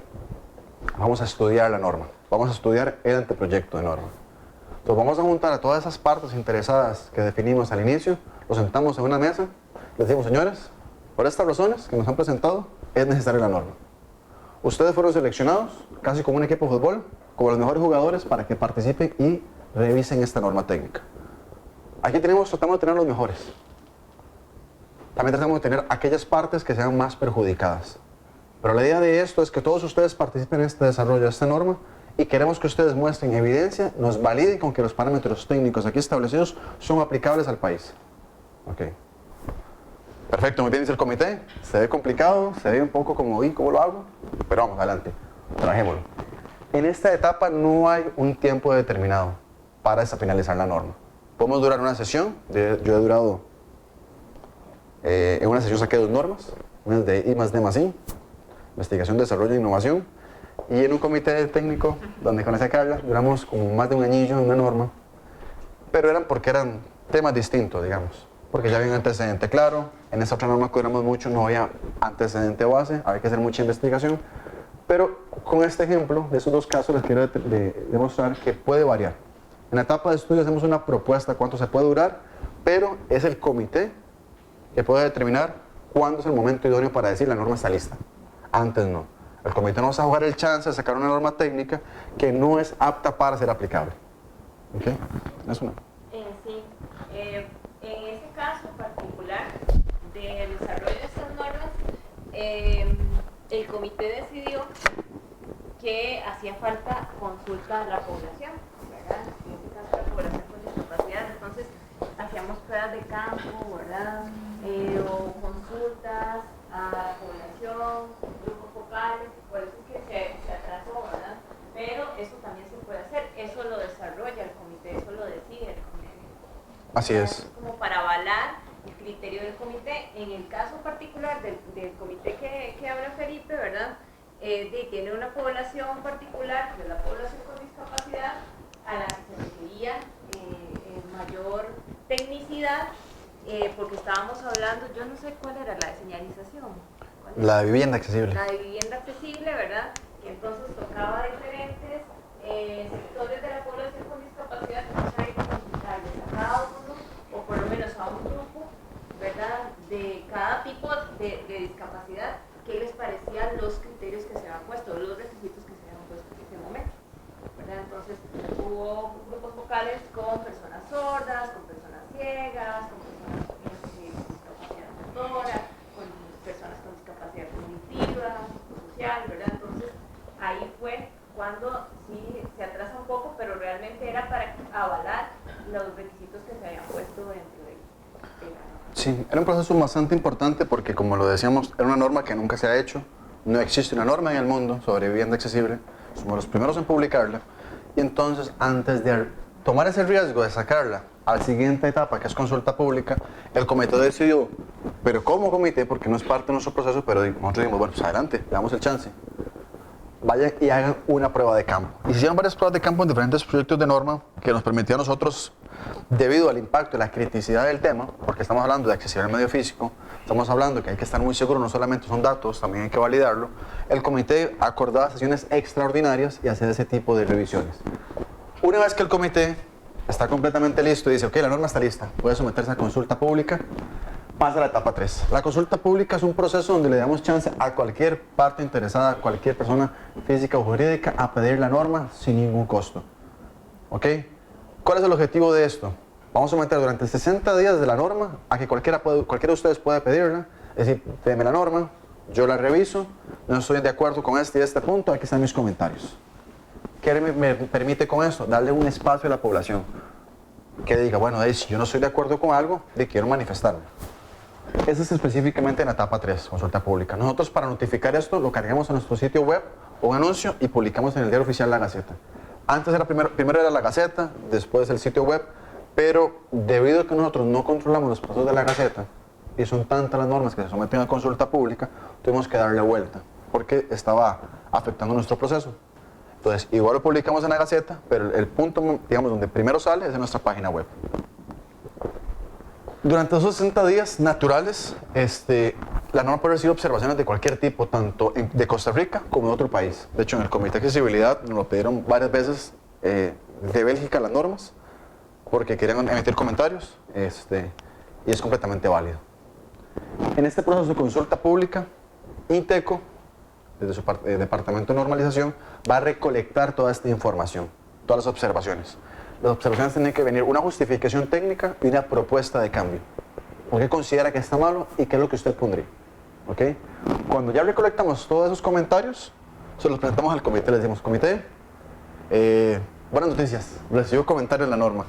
A: Vamos a estudiar la norma. Vamos a estudiar el anteproyecto de norma. Entonces vamos a juntar a todas esas partes interesadas que definimos al inicio, los sentamos en una mesa, les decimos, señores, por estas razones que nos han presentado, es necesaria la norma. Ustedes fueron seleccionados, casi como un equipo de fútbol, como los mejores jugadores para que participen y revisen esta norma técnica. Aquí tratamos de tener los mejores. También tratamos de tener aquellas partes que sean más perjudicadas. Pero la idea de esto es que todos ustedes participen en este desarrollo de esta norma y queremos que ustedes muestren evidencia, nos validen con que los parámetros técnicos aquí establecidos son aplicables al país. Ok. Perfecto, muy bien, dice el comité. Se ve complicado, se ve un poco como, ¿cómo lo hago? Pero vamos, adelante, trabajémoslo. En esta etapa no hay un tiempo determinado para finalizar la norma. Podemos durar una sesión, yo he durado, en una sesión saqué 2 normas, una de I+D+I, investigación, desarrollo e innovación, y en un comité técnico, donde con esa carga duramos como más de un añillo en una norma, pero porque eran temas distintos, digamos, porque ya había un antecedente claro, en esa otra norma que duramos mucho no había antecedente base, había que hacer mucha investigación, pero con este ejemplo de esos 2 casos les quiero demostrar que puede variar. En la etapa de estudio hacemos una propuesta de cuánto se puede durar, pero es el comité que puede determinar cuándo es el momento idóneo para decir la norma está lista. Antes no. El comité no va a jugar el chance de sacar una norma técnica que no es apta para ser aplicable. ¿Ok? ¿Es una?
C: Sí. En ese caso particular del desarrollo de estas normas, el comité decidió que hacía falta consulta a la población, ¿verdad? En este caso la población con discapacidad, entonces hacíamos pruebas de campo, ¿verdad? O consultas a la población, grupos focales, por eso es que se atrasó, ¿verdad? Pero eso también se puede hacer, eso lo desarrolla el comité, eso lo decide el comité.
A: Así es.
C: Como para avalar el criterio del comité. En el caso particular del comité que habla Felipe, ¿verdad? Tiene una población particular, que es la población con discapacidad, a la que se requería mayor tecnicidad, porque estábamos hablando, yo no sé cuál era la de señalización.
A: La de vivienda accesible.
C: La de vivienda accesible, ¿verdad? Que entonces tocaba diferentes sectores de la población con discapacidad, entonces hay que consultarles a cada uno, o por lo menos a un grupo, ¿verdad? De cada tipo de discapacidad, qué les parecían los criterios que se habían puesto, los requisitos que se habían puesto en ese momento. hubo grupos vocales con personas sordas, con personas ciegas, con personas con discapacidad motora, con personas con discapacidad cognitiva, social, ¿verdad? Entonces, ahí fue cuando sí se atrasa un poco, pero realmente era para avalar los requisitos que se habían puesto dentro de la norma.
A: Sí, era un proceso bastante importante porque, como lo decíamos, era una norma que nunca se ha hecho. No existe una norma en el mundo sobre vivienda accesible. Somos los primeros en publicarla. Y entonces, antes de tomar ese riesgo de sacarla a la siguiente etapa, que es consulta pública, el comité decidió, pero como comité, porque no es parte de nuestro proceso, pero nosotros dijimos, bueno, pues adelante, le damos el chance. Vayan y hagan una prueba de campo. Y se hicieron varias pruebas de campo en diferentes proyectos de norma que nos permitía a nosotros, debido al impacto y la criticidad del tema, porque estamos hablando de accesibilidad al medio físico, estamos hablando que hay que estar muy seguro, no solamente son datos, también hay que validarlo, el comité acordaba sesiones extraordinarias y hacer ese tipo de revisiones. Una vez que el comité está completamente listo y dice, ok, la norma está lista, puede someterse a consulta pública, pasa a la etapa 3. La consulta pública es un proceso donde le damos chance a cualquier parte interesada, a cualquier persona física o jurídica a pedir la norma sin ningún costo. ¿Ok? ¿Cuál es el objetivo de esto? Vamos a someter durante 60 días de la norma a que cualquiera de ustedes pueda pedirla. Es decir, deme la norma, yo la reviso, no estoy de acuerdo con este y este punto, aquí están mis comentarios. ¿Qué me permite con esto? Darle un espacio a la población que diga, bueno, si yo no estoy de acuerdo con algo, quiero manifestarme. Eso es específicamente en la etapa 3, consulta pública. Nosotros, para notificar esto, lo cargamos en nuestro sitio web, un anuncio, y publicamos en el diario oficial La Gaceta. Antes era primero era La Gaceta, después el sitio web, pero debido a que nosotros no controlamos los procesos de La Gaceta, y son tantas las normas que se someten a consulta pública, tuvimos que darle vuelta, porque estaba afectando nuestro proceso. Entonces, igual lo publicamos en La Gaceta, pero el punto, digamos, donde primero sale es en nuestra página web. Durante esos 60 días naturales, la norma puede recibir observaciones de cualquier tipo, tanto de Costa Rica como de otro país. De hecho, en el Comité de Accesibilidad nos lo pidieron varias veces de Bélgica las normas, porque querían emitir comentarios, y es completamente válido. En este proceso de consulta pública, INTECO, desde su departamento de normalización, va a recolectar toda esta información, todas las observaciones. Las observaciones tienen que venir una justificación técnica y una propuesta de cambio. ¿Por qué considera que está malo y qué es lo que usted pondría? ¿Okay? Cuando ya recolectamos todos esos comentarios, se los presentamos al comité. Les decimos, comité, buenas noticias, recibió comentarios en la norma.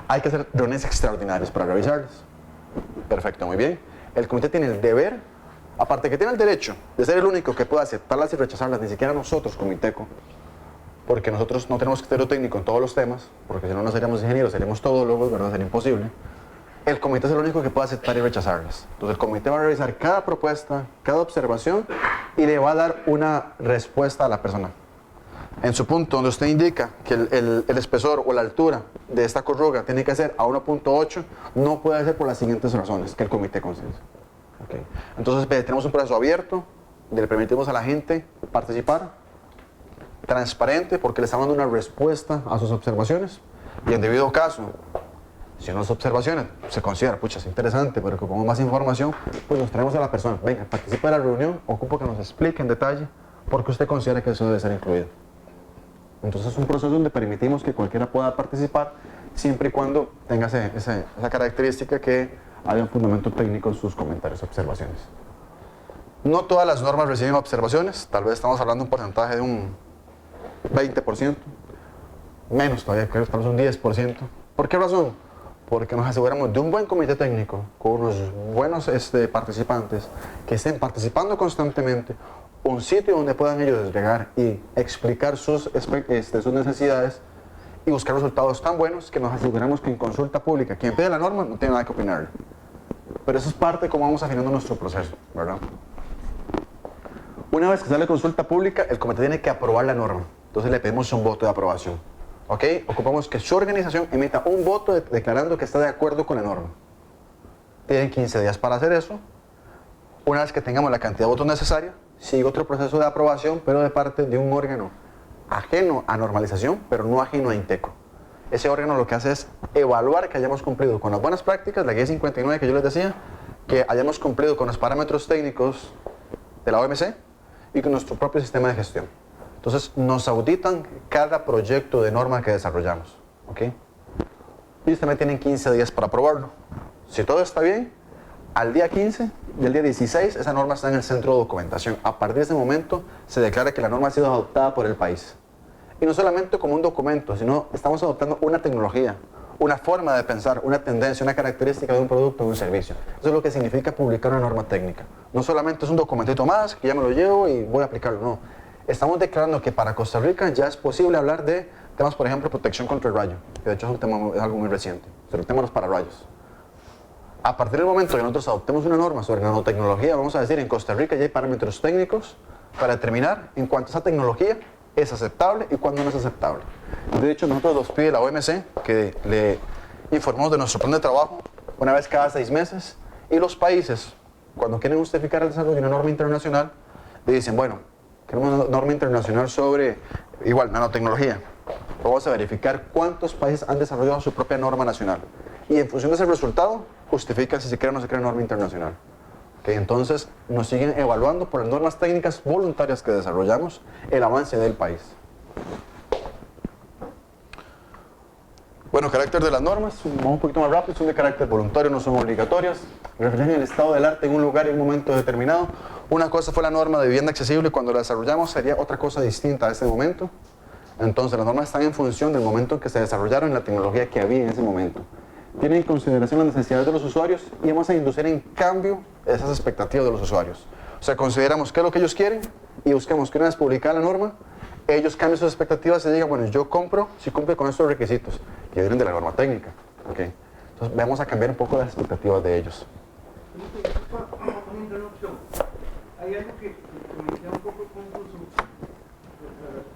A: Hay que hacer reuniones extraordinarias para revisarlos. Perfecto, muy bien. El comité tiene el deber, aparte que tiene el derecho de ser el único que pueda aceptarlas y rechazarlas, ni siquiera nosotros como INTECO, porque nosotros no tenemos criterio técnico en todos los temas, porque si no, no seríamos ingenieros, seríamos todólogos, ¿verdad? Sería imposible. El comité es el único que puede aceptar y rechazarlas. Entonces el comité va a revisar cada propuesta, cada observación, y le va a dar una respuesta a la persona. En su punto, donde usted indica que el espesor o la altura de esta corruga tiene que ser a 1.8, no puede ser por las siguientes razones que el comité considera. Okay. Entonces tenemos un proceso abierto, le permitimos a la gente participar, transparente, porque le estamos dando una respuesta a sus observaciones, y en debido caso, si en las observaciones se considera, pucha, es interesante, pero que ocupamos más información, pues nos traemos a la persona, venga, participe de la reunión, ocupo que nos explique en detalle por qué usted considera que eso debe ser incluido. Entonces es un proceso donde permitimos que cualquiera pueda participar, siempre y cuando tenga esa característica que haya un fundamento técnico en sus comentarios o observaciones. No todas las normas reciben observaciones, tal vez estamos hablando de un porcentaje de un 20%, menos todavía, creo que estamos un 10%. ¿Por qué razón? Porque nos aseguramos de un buen comité técnico, con unos buenos participantes, que estén participando constantemente, un sitio donde puedan ellos llegar y explicar sus necesidades y buscar resultados tan buenos que nos aseguramos que en consulta pública, quien pide la norma no tiene nada que opinar. Pero eso es parte de cómo vamos afinando nuestro proceso, ¿verdad? Una vez que sale consulta pública, el comité tiene que aprobar la norma. Entonces le pedimos un voto de aprobación. ¿Ok? Ocupamos que su organización emita un voto declarando que está de acuerdo con la norma. Tienen 15 días para hacer eso. Una vez que tengamos la cantidad de votos necesaria, sigue otro proceso de aprobación, pero de parte de un órgano ajeno a normalización, pero no ajeno a INTECO. Ese órgano lo que hace es evaluar que hayamos cumplido con las buenas prácticas, la guía 59 que yo les decía, que hayamos cumplido con los parámetros técnicos de la OMC y con nuestro propio sistema de gestión. Entonces nos auditan cada proyecto de norma que desarrollamos. ¿Ok? Y también tienen 15 días para aprobarlo. Si todo está bien, al día 15 y al día 16 esa norma está en el centro de documentación. A partir de ese momento se declara que la norma ha sido adoptada por el país. Y no solamente como un documento, sino estamos adoptando una tecnología, una forma de pensar, una tendencia, una característica de un producto o un servicio. Eso es lo que significa publicar una norma técnica. No solamente es un documentito más que ya me lo llevo y voy a aplicarlo, no. Estamos declarando que para Costa Rica ya es posible hablar de temas, por ejemplo, protección contra el rayo, que de hecho es algo muy reciente, sobre temas de los pararrayos. A partir del momento que nosotros adoptemos una norma sobre nanotecnología, vamos a decir, en Costa Rica ya hay parámetros técnicos para determinar en cuanto a esa tecnología es aceptable y cuándo no es aceptable. De hecho, nosotros nos pide la OMC que le informemos de nuestro plan de trabajo una vez cada 6 meses, y los países, cuando quieren justificar el desarrollo de una norma internacional, le dicen, bueno, queremos una norma internacional sobre, igual, nanotecnología. Vamos a verificar cuántos países han desarrollado su propia norma nacional. Y en función de ese resultado, justifican si se crea o no se crea norma internacional. ¿Okay? Entonces, nos siguen evaluando por las normas técnicas voluntarias que desarrollamos el avance del país. Bueno, carácter de las normas, vamos un poquito más rápido, son de carácter voluntario, no son obligatorias. Reflejan el estado del arte en un lugar y en un momento determinado. Una cosa fue la norma de vivienda accesible, cuando la desarrollamos sería otra cosa distinta a ese momento. Entonces, las normas están en función del momento en que se desarrollaron y la tecnología que había en ese momento. Tienen en consideración las necesidades de los usuarios y vamos a inducir en cambio esas expectativas de los usuarios. O sea, consideramos qué es lo que ellos quieren y buscamos que una vez publicada la norma, ellos cambian sus expectativas y digan, bueno, yo compro si cumple con estos requisitos que vienen de la norma técnica. ¿Okay? Entonces, vamos a cambiar un poco las expectativas de ellos.
B: Una introducción. Hay algo que me queda un poco confuso,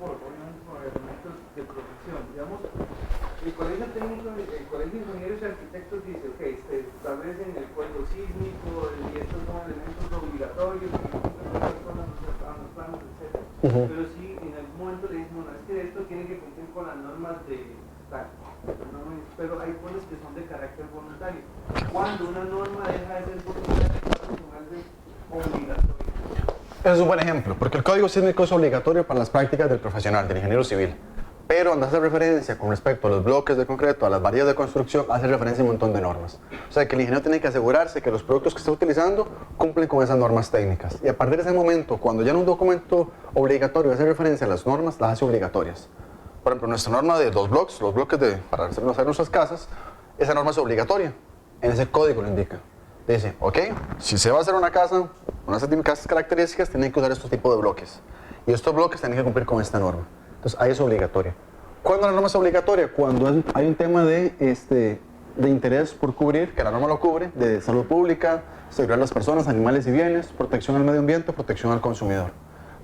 B: obviamente por elementos de profesión. Digamos, el Colegio Técnico, el Colegio de Ingenieros y Arquitectos dice, ok, se establecen el código sísmico y estos son elementos obligatorios, que cumplen con las cosas a los planos, etc. Pero sí, en algún momento le dicen, bueno, es que esto tiene que cumplir con las normas de tal. Pero hay cosas que son de carácter voluntario. Cuando una norma deja de ser voluntaria, cuando se vuelve obligatoria.
A: Ese es un buen ejemplo, porque el código sísmico es obligatorio para las prácticas del profesional, del ingeniero civil. Pero cuando hace referencia con respecto a los bloques de concreto, a las varillas de construcción, hace referencia a un montón de normas. O sea que el ingeniero tiene que asegurarse que los productos que está utilizando cumplen con esas normas técnicas. Y a partir de ese momento, cuando ya en un documento obligatorio hace referencia a las normas, las hace obligatorias. Por ejemplo, nuestra norma de los bloques para hacer nuestras casas, esa norma es obligatoria. En ese código lo indica. Dice, ok, si se va a hacer una casa, unas casas características, tienen que usar estos tipos de bloques. Y estos bloques tienen que cumplir con esta norma. Entonces, ahí es obligatoria. ¿Cuándo la norma es obligatoria? Cuando hay un tema de interés por cubrir, que la norma lo cubre, de salud pública, seguridad de las personas, animales y bienes, protección al medio ambiente, protección al consumidor.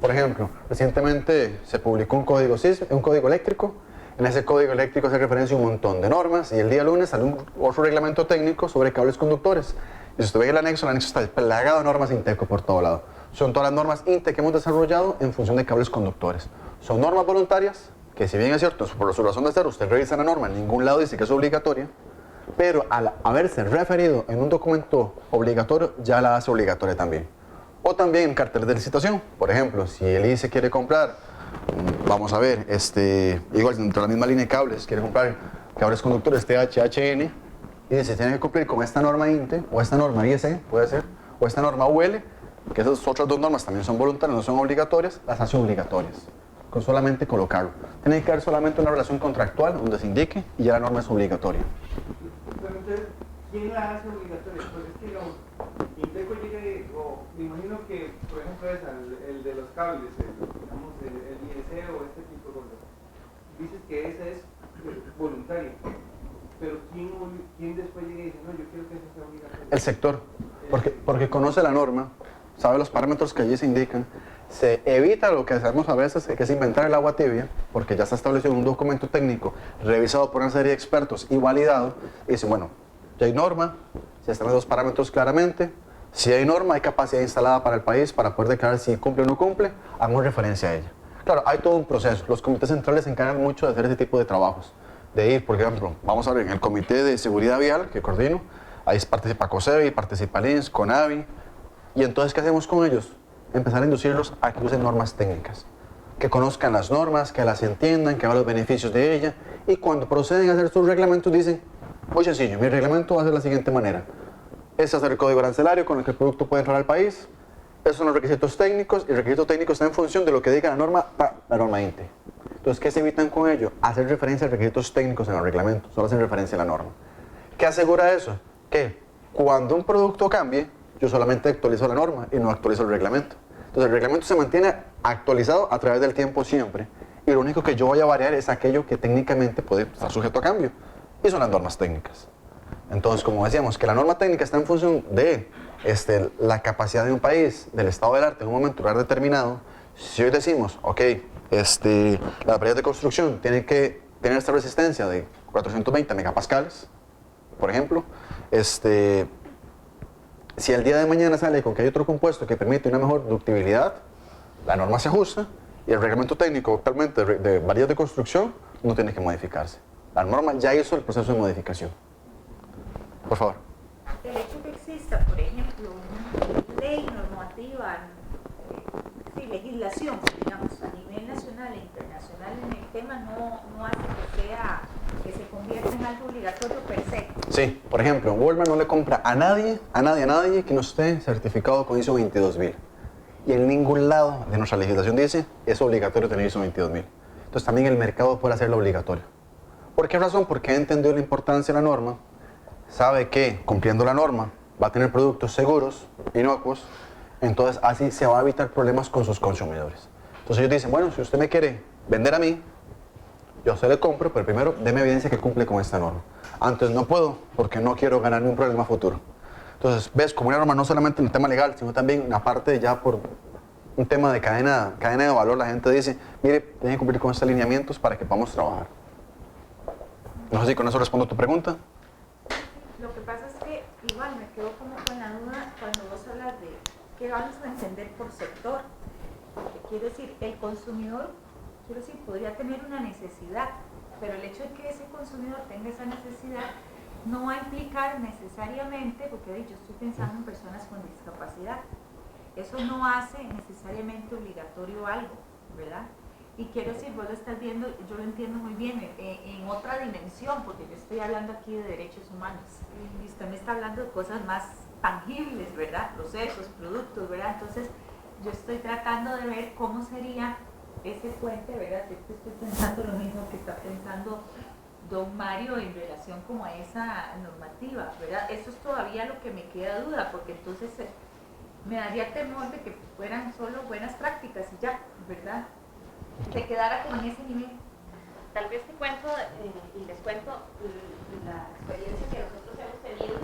A: Por ejemplo, recientemente se publicó un código eléctrico. En ese código eléctrico hace referencia a un montón de normas y el día lunes salió otro reglamento técnico sobre cables conductores. Y si usted ve el anexo está plagado de normas INTECO por todo lado. Son todas las normas INTE que hemos desarrollado en función de cables conductores. Son normas voluntarias, que si bien es cierto, por su razón de ser, usted revisa la norma, en ningún lado dice que es obligatoria, pero al haberse referido en un documento obligatorio, ya la hace obligatoria también. O también en carteles de licitación. Por ejemplo, si el ICE quiere comprar, vamos a ver, igual dentro de la misma línea de cables, quiere comprar cables conductores THN, y dice, tiene que cumplir con esta norma INTE, o esta norma IEC, puede ser, o esta norma UL, que esas otras dos normas también son voluntarias, no son obligatorias, las hace obligatorias, con solamente colocarlo. Tiene que haber solamente una relación contractual donde se indique y ya la norma es obligatoria.
B: Entonces, ¿quién la hace obligatoria? Pues es que, digamos, INTECO llega o me imagino que, por ejemplo, es el de los cables, digamos, el IEC o este tipo de cosas. Dices que esa es voluntaria, pero ¿quién después llega y dice, no, yo quiero que eso sea obligatorio?
A: El sector, porque conoce la norma, sabe los parámetros que allí se indican, se evita lo que hacemos a veces, que es inventar el agua tibia, porque ya está establecido en un documento técnico, revisado por una serie de expertos y validado, y dice, bueno, ya hay norma, se están los parámetros claramente, si hay norma, hay capacidad instalada para el país para poder declarar si cumple o no cumple, hagamos referencia a ella. Claro, hay todo un proceso, los comités centrales se encargan mucho de hacer ese tipo de trabajos, de ir, por ejemplo, vamos a ver, en el Comité de Seguridad Vial, que coordino, ahí participa COSEBI, participa el INS, CONAVI, y entonces, ¿qué hacemos con ellos? Empezar a inducirlos a que usen normas técnicas. que conozcan las normas, que las entiendan, que vean los beneficios de ellas, y cuando proceden a hacer sus reglamentos dicen, muy sencillo, mi reglamento va a ser de la siguiente manera. Este es el código arancelario con el que el producto puede entrar al país, esos son los requisitos técnicos, y el requisito técnico está en función de lo que diga la norma INTE. Entonces, ¿qué se evitan con ello? Hacer referencia a requisitos técnicos en el reglamento, solo hacen referencia a la norma. ¿Qué asegura eso? Que cuando un producto cambie, yo solamente actualizo la norma y no actualizo el reglamento. Entonces el reglamento se mantiene actualizado a través del tiempo siempre. Y lo único que yo voy a variar es aquello que técnicamente puede estar sujeto a cambio. Y son las normas técnicas. Entonces, como decíamos, que la norma técnica está en función de la capacidad de un país, del estado del arte en un momento lugar determinado. Si hoy decimos, ok, la pared de construcción tiene que tener esta resistencia de 420 megapascales, por ejemplo, si el día de mañana sale con que hay otro compuesto que permite una mejor ductibilidad, la norma se ajusta y el reglamento técnico actualmente de varillas de construcción no tiene que modificarse. La norma ya hizo el proceso de modificación. Por favor.
D: El hecho que exista, por ejemplo, una ley normativa, legislación, digamos, a nivel nacional e internacional en el tema no hace que se convierta en algo obligatorio per se.
A: Sí, por ejemplo, Walmart no le compra a nadie que no esté certificado con ISO 22000. Y en ningún lado de nuestra legislación dice es obligatorio tener ISO 22000. Entonces también el mercado puede hacerlo obligatorio. ¿Por qué razón? Porque entendió la importancia de la norma, sabe que cumpliendo la norma va a tener productos seguros, inocuos, entonces así se va a evitar problemas con sus consumidores. Entonces ellos dicen, bueno, si usted me quiere vender a mí, yo se le compro, pero primero deme evidencia que cumple con esta norma. Antes no puedo porque no quiero ganarme un problema futuro. Entonces, ves, como una norma no solamente en el tema legal, sino también aparte ya por un tema de cadena de valor, la gente dice, mire, tiene que cumplir con estos lineamientos para que podamos trabajar. No sé si con eso respondo a tu pregunta.
D: Lo que pasa es que igual me quedo como con la duda cuando vos hablas de qué vamos a entender por sector. Porque quiere decir, el consumidor, podría tener una necesidad, pero el hecho de que ese consumidor tenga esa necesidad no va a implicar necesariamente, porque yo estoy pensando en personas con discapacidad, eso no hace necesariamente obligatorio algo, ¿verdad? Y quiero decir, vos lo estás viendo, yo lo entiendo muy bien, en otra dimensión, porque yo estoy hablando aquí de derechos humanos, y usted me está hablando de cosas más tangibles, ¿verdad? Procesos, productos, ¿verdad? Entonces, yo estoy tratando de ver cómo sería ese puente, ¿verdad? Yo estoy pensando lo mismo que está pensando don Mario en relación como a esa normativa, ¿verdad? Eso es todavía lo que me queda duda, porque entonces me daría temor de que fueran solo buenas prácticas y ya, ¿verdad? Se quedara como en ese nivel.
C: Tal vez te cuento y les cuento la experiencia que nosotros hemos tenido.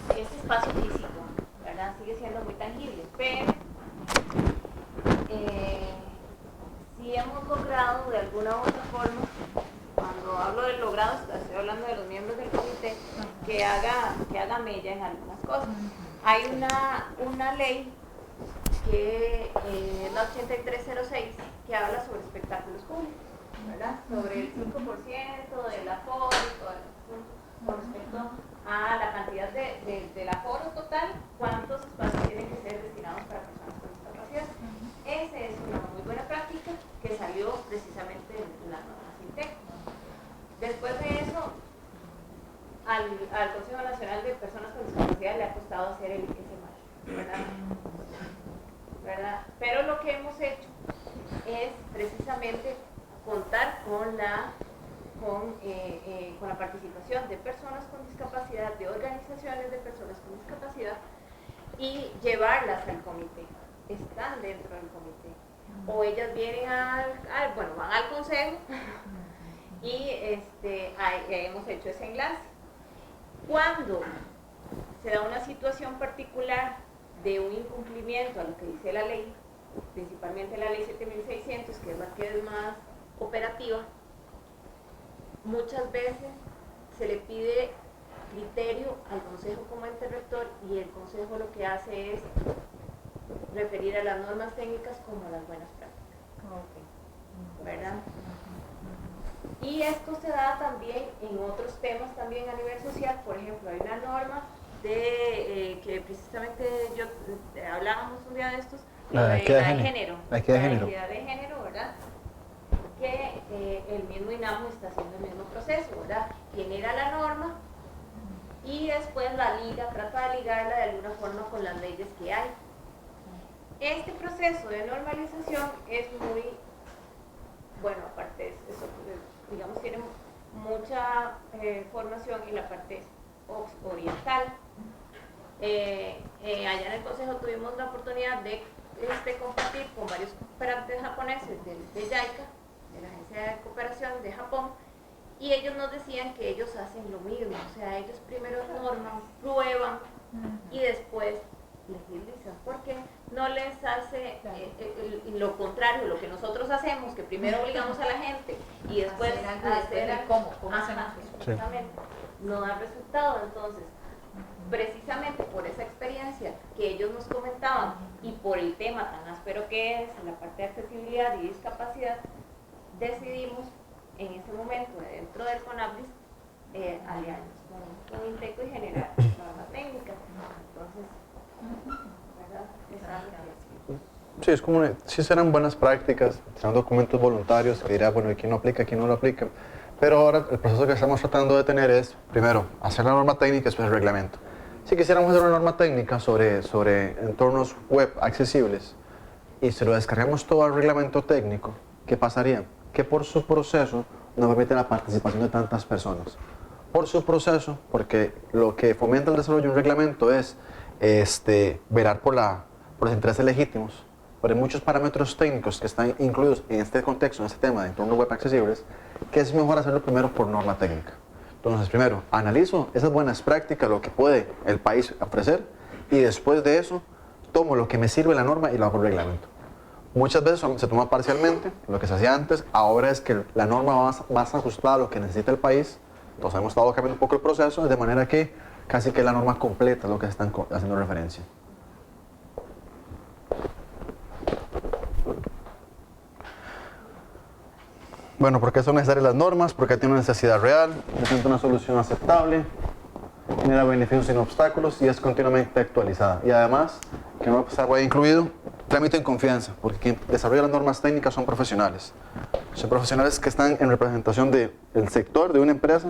C: Este espacio físico, ¿verdad? Sigue siendo muy tangible, pero sí hemos logrado de alguna u otra forma, cuando hablo de logrado, estoy hablando de los miembros del comité, que haga mella en algunas cosas. Hay una ley que es la 8306, que habla sobre espectáculos públicos, ¿verdad? Sobre el 5% del aforo y todo el asunto con respecto a la cantidad del aforo total, cuántos espacios tienen que ser destinados para personas con discapacidad. Esa es una muy buena práctica que salió precisamente en la norma SINTEC. Después de eso, al Consejo Nacional de Personas con Discapacidad le ha costado hacer ese marco, ¿verdad? Pero lo que hemos hecho es precisamente contar con la participación de personas con discapacidad, de organizaciones de personas con discapacidad y llevarlas al comité. Están dentro del comité. O ellas vienen van al consejo y hemos hecho ese enlace. Cuando se da una situación particular de un incumplimiento a lo que dice la ley, principalmente la ley 7600, que es la que es más operativa, muchas veces se le pide criterio al consejo como ente rector y el consejo lo que hace es referir a las normas técnicas como las buenas prácticas, ¿verdad? Y esto se da también en otros temas también a nivel social. Por ejemplo, hay una norma que precisamente hablábamos un día de estos
E: La equidad de género. La equidad de género.
C: La equidad de género, ¿verdad? Que el mismo INAMU está haciendo el mismo proceso, ¿verdad? Genera la norma y después la liga, trata de ligarla de alguna forma con las leyes que hay. Este proceso de normalización es muy, bueno, aparte eso, digamos, tiene mucha formación en la parte oriental. Allá en el consejo tuvimos la oportunidad de compartir con varios cooperantes japoneses de JICA, de la Agencia de Cooperación de Japón, y ellos nos decían que ellos hacen lo mismo, o sea, ellos primero norman, prueban y después legislan, porque no les hace lo contrario, lo que nosotros hacemos, que primero obligamos a la gente y después hacer
D: cómo
C: ajá, exactamente, no da resultado. Entonces, precisamente por esa experiencia que ellos nos comentaban y por el tema tan áspero que es la parte de accesibilidad y discapacidad, decidimos en ese momento dentro del CONAPDIS aliarnos con INTECO y generar norma técnica. Entonces, ¿verdad? Es algo que
A: Sí, es como, sí serán buenas prácticas, serán documentos voluntarios que dirá, bueno, ¿y quién lo aplica, quién no lo aplica? Pero ahora el proceso que estamos tratando de tener es, primero, hacer la norma técnica y después el reglamento. Si quisiéramos hacer una norma técnica sobre entornos web accesibles y se lo descargamos todo al reglamento técnico, ¿qué pasaría? Que por su proceso no permite la participación de tantas personas. Por su proceso, porque lo que fomenta el desarrollo de un reglamento es velar por los intereses legítimos, pero hay muchos parámetros técnicos que están incluidos en este contexto, en este tema de entornos web accesibles, que es mejor hacerlo primero por norma técnica. Entonces, primero, analizo esas buenas prácticas, lo que puede el país ofrecer, y después de eso, tomo lo que me sirve la norma y lo hago el reglamento. Muchas veces se toma parcialmente, lo que se hacía antes, ahora es que la norma va más ajustada a lo que necesita el país. Entonces hemos estado cambiando un poco el proceso, de manera que casi que la norma completa es lo que están haciendo referencia. Bueno, ¿por qué son necesarias las normas? Porque tiene una necesidad real, presenta una solución aceptable, genera beneficios sin obstáculos y es continuamente actualizada. Y además, que no está incluido, trámite en confianza, porque quien desarrolla las normas técnicas son profesionales. Son profesionales que están en representación del sector, de una empresa,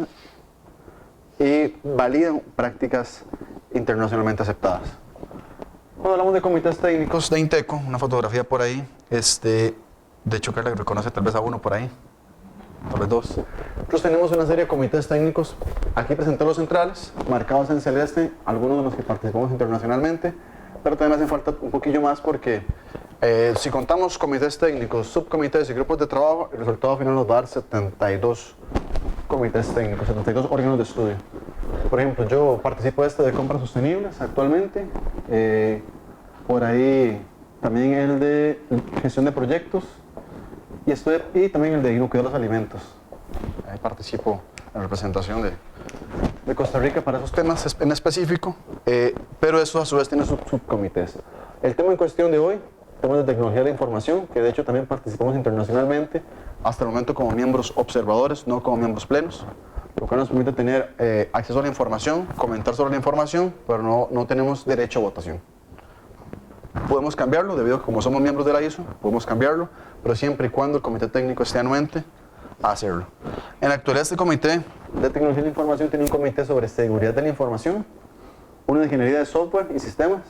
A: y validan prácticas internacionalmente aceptadas. Cuando hablamos de comités técnicos de INTECO, una fotografía por ahí, de hecho Carla reconoce tal vez a uno por ahí, tal vez dos. Nosotros tenemos una serie de comités técnicos, aquí presenté los centrales, marcados en celeste, algunos de los que participamos internacionalmente, pero también hace falta un poquillo más porque si contamos comités técnicos, subcomités y grupos de trabajo, el resultado final nos va a dar 72 comités técnicos, 72 órganos de estudio. Por ejemplo, yo participo de compras sostenibles actualmente, por ahí también el de gestión de proyectos y también el de inocuidad de los alimentos. Ahí participo en representación de Costa Rica para esos temas en específico, pero eso a su vez tiene subcomités. El tema en cuestión de hoy, temas de tecnología de la información, que de hecho también participamos internacionalmente, hasta el momento como miembros observadores, no como miembros plenos, lo cual nos permite tener acceso a la información, comentar sobre la información, pero no tenemos derecho a votación. Podemos cambiarlo, debido a que como somos miembros de la ISO, podemos cambiarlo, pero siempre y cuando el comité técnico esté anuente a hacerlo. En la actualidad este comité de tecnología de la información tiene un comité sobre seguridad de la información, uno de ingeniería de software y sistemas.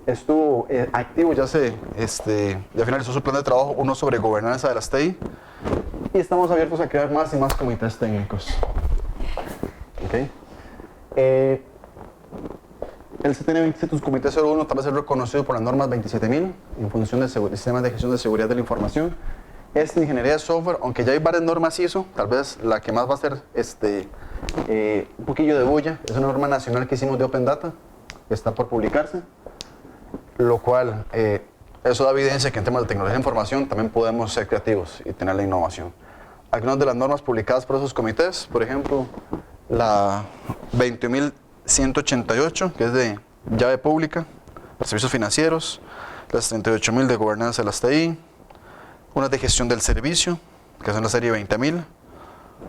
A: Estuvo activo, ya finalizó su plan de trabajo, uno sobre gobernanza de las TI, y estamos abiertos a crear más y más comités técnicos. Okay. El CTN27, Comité 01, tal vez es reconocido por las normas 27000 en función de sistemas de gestión de seguridad de la información. Es de ingeniería de software, aunque ya hay varias normas ISO, tal vez la que más va a ser un poquillo de bulla, es una norma nacional que hicimos de Open Data, que está por publicarse, lo cual eso da evidencia que en temas de tecnología de información también podemos ser creativos y tener la innovación. Algunas de las normas publicadas por esos comités, por ejemplo, la 20.188, que es de llave pública, servicios financieros, las 38.000 de gobernanza de las TI, una de gestión del servicio, que son la serie 20.000,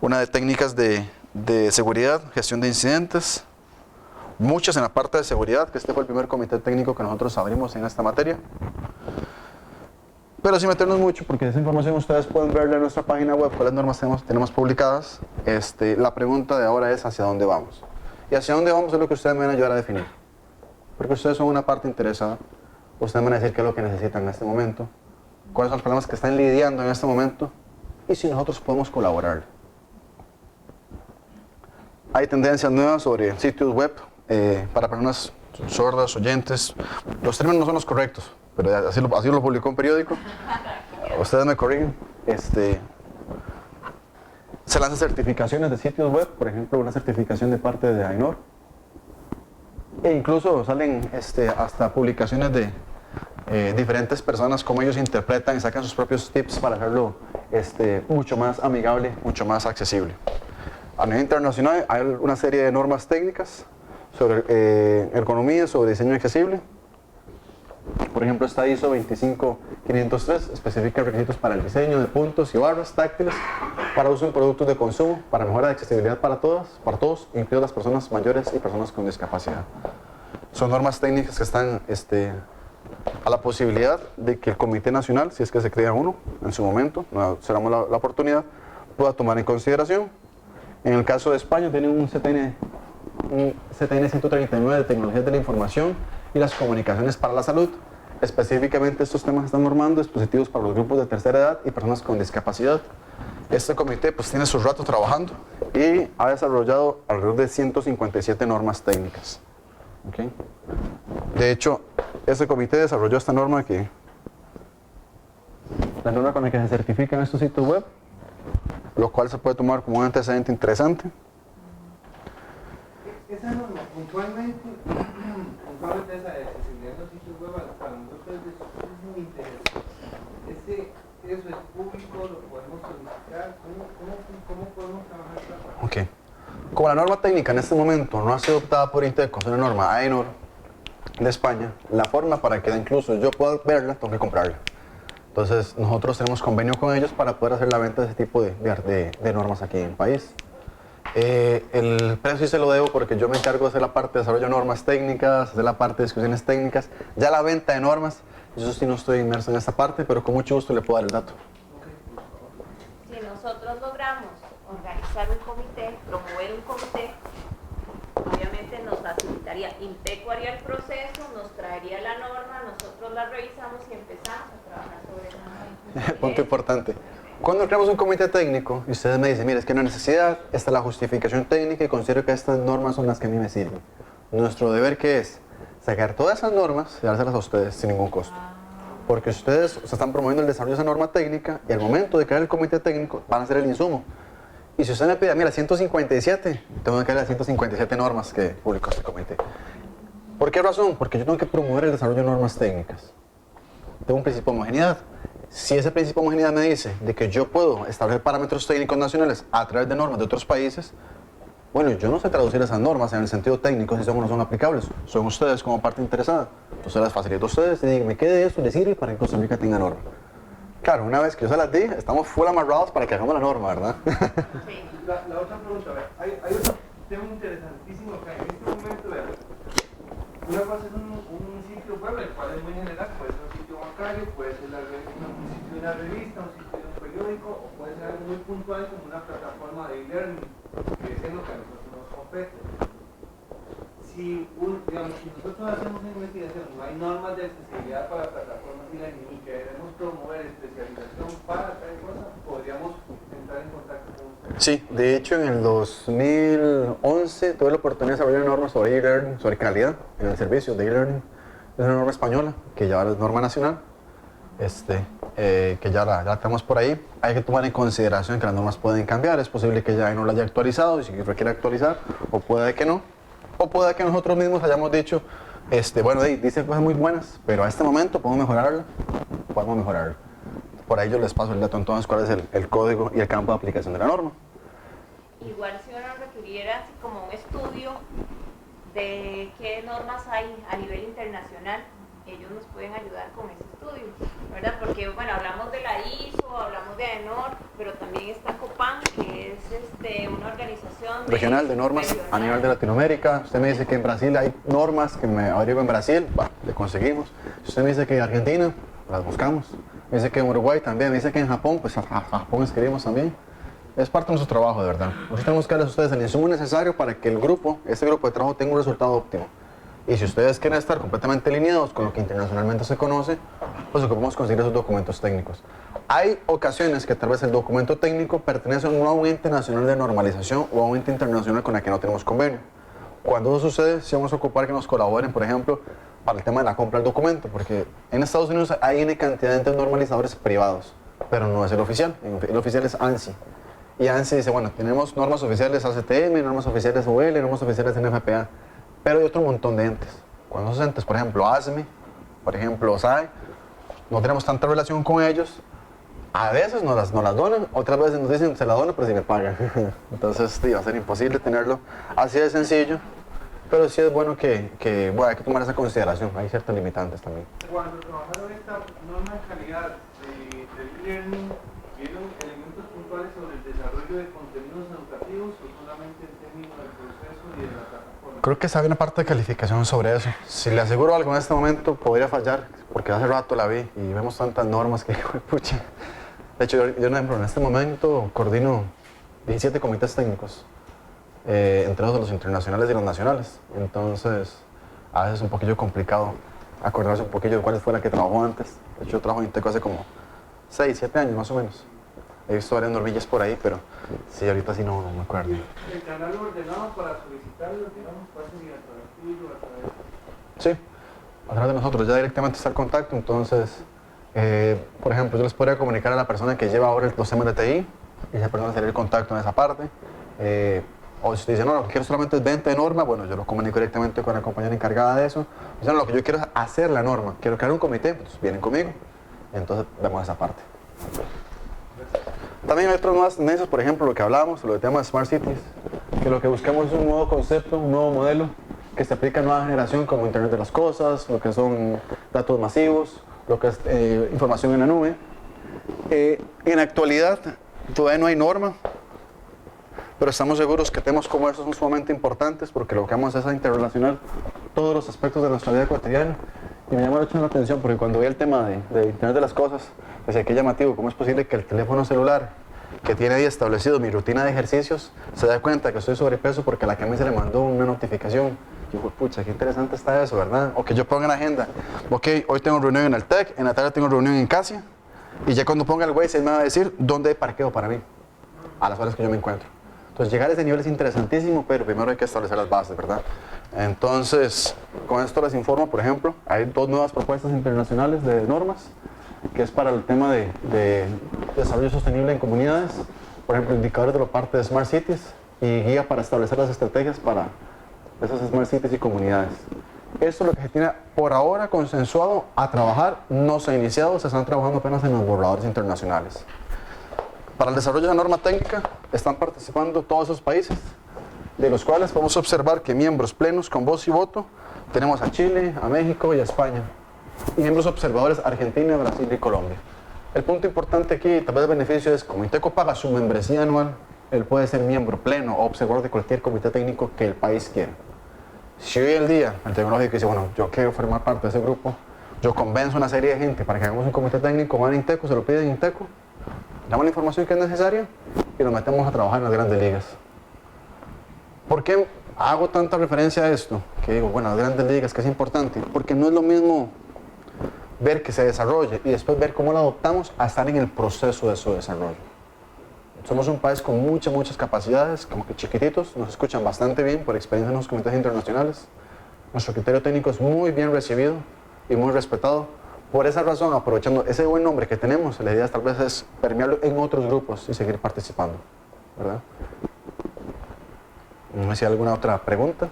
A: una de técnicas de seguridad, gestión de incidentes, muchas en la parte de seguridad, que este fue el primer comité técnico que nosotros abrimos en esta materia. Pero sin meternos mucho, porque esa información ustedes pueden verla en nuestra página web, cuáles normas tenemos publicadas. La pregunta de ahora es ¿hacia dónde vamos? Y hacia dónde vamos es lo que ustedes me van a ayudar a definir. Porque ustedes son una parte interesada, ustedes me van a decir qué es lo que necesitan en este momento, cuáles son los problemas que están lidiando en este momento, y si nosotros podemos colaborar. Hay tendencias nuevas sobre sitios web para personas sordas, oyentes. Los términos no son los correctos, pero así lo publicó un periódico. Ustedes me corrigen. Se lanzan certificaciones de sitios web, por ejemplo, una certificación de parte de AENOR. E incluso salen hasta publicaciones de diferentes personas, cómo ellos interpretan y sacan sus propios tips para hacerlo mucho más amigable, mucho más accesible. A nivel internacional hay una serie de normas técnicas sobre ergonomía, sobre diseño accesible. Por ejemplo, esta ISO 25503 especifica requisitos para el diseño de puntos y barras táctiles para uso en productos de consumo, para mejora de accesibilidad para todos, incluidas las personas mayores y personas con discapacidad. Son normas técnicas que están a la posibilidad de que el Comité Nacional, si es que se crea uno en su momento, no será la oportunidad, pueda tomar en consideración. En el caso de España tienen un CTN 139 de tecnologías de la información y las comunicaciones para la salud. Específicamente estos temas están normando dispositivos para los grupos de tercera edad y personas con discapacidad. Este comité pues tiene su rato trabajando y ha desarrollado alrededor de 157 normas técnicas. ¿Okay? De hecho, este comité desarrolló esta norma la norma con la que se certifican estos sitios web, lo cual se puede tomar como un antecedente interesante.
B: Esa norma, puntualmente esa de accesibilidad de los sitios web para nosotros es muy interesante. ¿Eso es público? ¿Lo podemos solicitar? ¿Cómo podemos trabajar esta parte?
A: Okay. Como la norma técnica en este momento no ha sido optada por INTECO, es una norma AENOR de España, la forma para que incluso yo pueda verla, tengo que comprarla. Entonces nosotros tenemos convenio con ellos para poder hacer la venta de ese tipo de normas aquí en el país. El precio sí se lo debo porque yo me encargo de hacer la parte de desarrollo de normas técnicas, hacer la parte de discusiones técnicas, ya la venta de normas, yo sí no estoy inmerso en esta parte, pero con mucho gusto le puedo dar el dato.
C: Si nosotros logramos organizar un comité, promover un comité, obviamente nos facilitaría, INTECO haría el proceso, nos traería la norma, nosotros la revisamos y empezamos a trabajar sobre ella.
A: Punto importante. Cuando creamos un comité técnico y ustedes me dicen, mire, es que no hay necesidad, esta es la justificación técnica y considero que estas normas son las que a mí me sirven. Nuestro deber, ¿qué es? Sacar todas esas normas y dárselas a ustedes sin ningún costo. Porque ustedes se están promoviendo el desarrollo de esa norma técnica y al momento de crear el comité técnico van a hacer el insumo. Y si usted me pide, mira, 157, tengo que crear las 157 normas que publicó este comité. ¿Por qué razón? Porque yo tengo que promover el desarrollo de normas técnicas. Tengo un principio de homogeneidad. Si ese principio de homogeneidad me dice de que yo puedo establecer parámetros técnicos nacionales a través de normas de otros países, bueno, yo no sé traducir esas normas en el sentido técnico si son o no son aplicables. Son ustedes como parte interesada. Entonces las facilito a ustedes y díganme qué de eso les sirve para que Costa Rica tenga norma. Claro, una vez que yo se las di, estamos full amarrados para que hagamos la norma, ¿verdad?
B: Sí. La otra pregunta, hay otro tema interesantísimo que en este momento, una cosa es un sitio web, el cual es muy general, puede ser un sitio bancario, puede ser un sitio de una revista, un sitio de un periódico, o puede ser algo muy puntual como una plataforma de e-learning, que es en lo que a nosotros nos compete. Si nosotros hacemos una investigación, no hay normas de accesibilidad para plataformas e-learning y queremos promover especialización para tal cosa, podríamos entrar en contacto con ustedes.
A: Sí, de hecho en el 2011 tuve la oportunidad de desarrollar una norma sobre e-learning, sobre calidad en el servicio de e-learning. Es una norma española que ya es norma nacional, que ya la tenemos por ahí. Hay que tomar en consideración que las normas pueden cambiar, es posible que ya no la haya actualizado y si requiere actualizar, o puede que no, o puede que nosotros mismos hayamos dicho, bueno, dice cosas muy buenas, pero a este momento podemos mejorarla. Por ahí yo les paso el dato entonces cuál es el código y el campo de aplicación de la norma.
C: Igual si uno requiriera así como un estudio de qué normas hay a nivel internacional, ellos nos pueden ayudar con ese estudio, ¿verdad? Porque, bueno, hablamos de la ISO, hablamos de AENOR, pero también está COPAN, que una organización
A: regional de normas a nivel de Latinoamérica. Usted me dice que en Brasil hay normas que me averiguo en Brasil, le conseguimos. Si usted me dice que en Argentina, las buscamos. Me dice que en Uruguay también, me dice que en Japón, pues a Japón escribimos también. Es parte de nuestro trabajo, de verdad. Nosotros tenemos que darles a ustedes el insumo necesario para que el grupo, este grupo de trabajo tenga un resultado óptimo. Y si ustedes quieren estar completamente alineados con lo que internacionalmente se conoce, pues ocupamos conseguir esos documentos técnicos. Hay ocasiones que tal vez el documento técnico pertenece a un ente nacional de normalización o a un ente internacional con el que no tenemos convenio. Cuando eso sucede, sí vamos a ocupar que nos colaboren, por ejemplo, para el tema de la compra del documento, porque en Estados Unidos hay una cantidad de entes normalizadores privados, pero no es el oficial. El oficial es ANSI. Y ANSI dice, bueno, tenemos normas oficiales ACTM, normas oficiales UL, normas oficiales NFPA, pero hay otro montón de entes. Cuando esos entes, por ejemplo, ASME, por ejemplo, SAE, no tenemos tanta relación con ellos, a veces nos las donan, otras veces nos dicen, se la donan, pero si me pagan. Entonces, sí, va a ser imposible tenerlo así de sencillo, pero sí es bueno que bueno, hay que tomar esa consideración, hay ciertos limitantes también.
B: Cuando trabajaron esta norma de calidad de e-learning, ¿vieron elementos puntuales sobre el desarrollo de contenidos educativos o solamente el término del proceso y de la plataforma?
A: Creo que sabe una parte de calificación sobre eso. Si le aseguro algo en este momento, podría fallar, porque hace rato la vi y vemos tantas normas que, pucha. De hecho, yo en este momento coordino 17 comités técnicos, entre los internacionales y los nacionales. Entonces, a veces es un poquillo complicado acordarse un poquillo de cuál fue la que trabajó antes. De hecho, yo trabajo en Inteco hace como 6, 7 años más o menos. He visto varias norvillas por ahí, pero sí, ahorita sí no me acuerdo.
B: ¿El canal ordenado para solicitarlo, digamos, cuál sería? ¿A través tuyo o a través?
A: Sí, a través de nosotros, ya directamente está el contacto. Entonces, por ejemplo, yo les podría comunicar a la persona que lleva ahora los temas de TI y esa persona sería el contacto en esa parte. O si dice, no, lo que quiero solamente es venta de norma, bueno, yo lo comunico directamente con la compañera encargada de eso. O sea, no, lo que yo quiero es hacer la norma, quiero crear un comité, pues vienen conmigo. Entonces, vemos esa parte. También hay otras nuevas tendencias, por ejemplo, lo que hablábamos, lo del tema de Smart Cities, que lo que buscamos es un nuevo concepto, un nuevo modelo que se aplica a nueva generación como Internet de las Cosas, lo que son datos masivos, lo que es información en la nube. En la actualidad todavía no hay norma, pero estamos seguros que temas como estos son sumamente importantes porque lo que vamos es a interrelacionar todos los aspectos de nuestra vida cotidiana. Y me llama mucho la atención porque cuando vi el tema de Internet de las Cosas, decía que llamativo, ¿cómo es posible que el teléfono celular que tiene ahí establecido mi rutina de ejercicios se da cuenta que estoy sobrepeso porque a la camisa le mandó una notificación? Yo digo, pucha, qué interesante está eso, ¿verdad? O que yo ponga en la agenda, ok, hoy tengo reunión en el TEC, en la tarde tengo reunión en Casia, y ya cuando ponga el Waze él me va a decir dónde hay parqueo para mí, a las horas que yo me encuentro. Entonces llegar a ese nivel es interesantísimo, pero primero hay que establecer las bases, ¿verdad? Entonces, con esto les informo, por ejemplo, hay 2 nuevas propuestas internacionales de normas, que es para el tema de desarrollo sostenible en comunidades, por ejemplo, indicadores de la parte de Smart Cities y guía para establecer las estrategias para esas Smart Cities y comunidades. Esto es lo que se tiene por ahora consensuado a trabajar, no se ha iniciado, se están trabajando apenas en los borradores internacionales. Para el desarrollo de la norma técnica están participando todos esos países, de los cuales podemos observar que miembros plenos con voz y voto tenemos a Chile, a México y a España, y miembros observadores Argentina, Brasil y Colombia. El punto importante aquí, tal vez el beneficio es, como Inteco paga su membresía anual, él puede ser miembro pleno o observador de cualquier comité técnico que el país quiera. Si hoy en día el tecnológico dice, bueno, yo quiero formar parte de ese grupo, yo convenzo a una serie de gente para que hagamos un comité técnico, van a Inteco, se lo piden en Inteco, damos la información que es necesaria y nos metemos a trabajar en las grandes ligas. ¿Por qué hago tanta referencia a esto? Que digo, bueno, las grandes ligas, que es importante, porque no es lo mismo ver que se desarrolle y después ver cómo lo adoptamos a estar en el proceso de su desarrollo. Somos un país con muchas capacidades, como que chiquititos, nos escuchan bastante bien por experiencia en los comités internacionales. Nuestro criterio técnico es muy bien recibido y muy respetado. Por esa razón, aprovechando ese buen nombre que tenemos, la idea tal vez es permearlo en otros grupos y seguir participando, ¿verdad? No sé si hay alguna otra pregunta.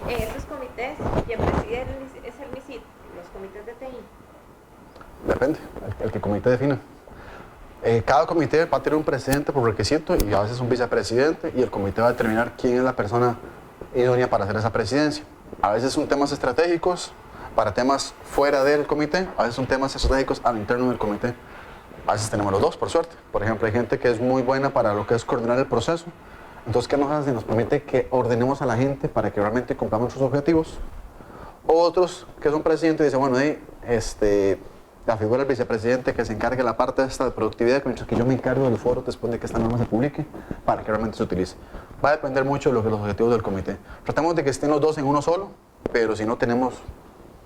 C: Esos comités, ¿quién preside es el MISIT? ¿Los comités de TI?
A: Depende, el que el comité defina. Cada comité va a tener un presidente por requisito y a veces un vicepresidente, y el comité va a determinar quién es la persona idónea para hacer esa presidencia. A veces son temas estratégicos, para temas fuera del comité, a veces son temas estratégicos al interno del comité. A veces tenemos los dos, por suerte. Por ejemplo, hay gente que es muy buena para lo que es coordinar el proceso. Entonces, ¿qué nos hace? Nos permite que ordenemos a la gente para que realmente cumplamos sus objetivos. Otros que son presidentes dicen, bueno, la figura del vicepresidente que se encargue de la parte esta de productividad, mientras que yo me encargo del foro después de que esta norma se publique, para que realmente se utilice. Va a depender mucho de los objetivos del comité. Tratamos de que estén los dos en uno solo, pero si no tenemos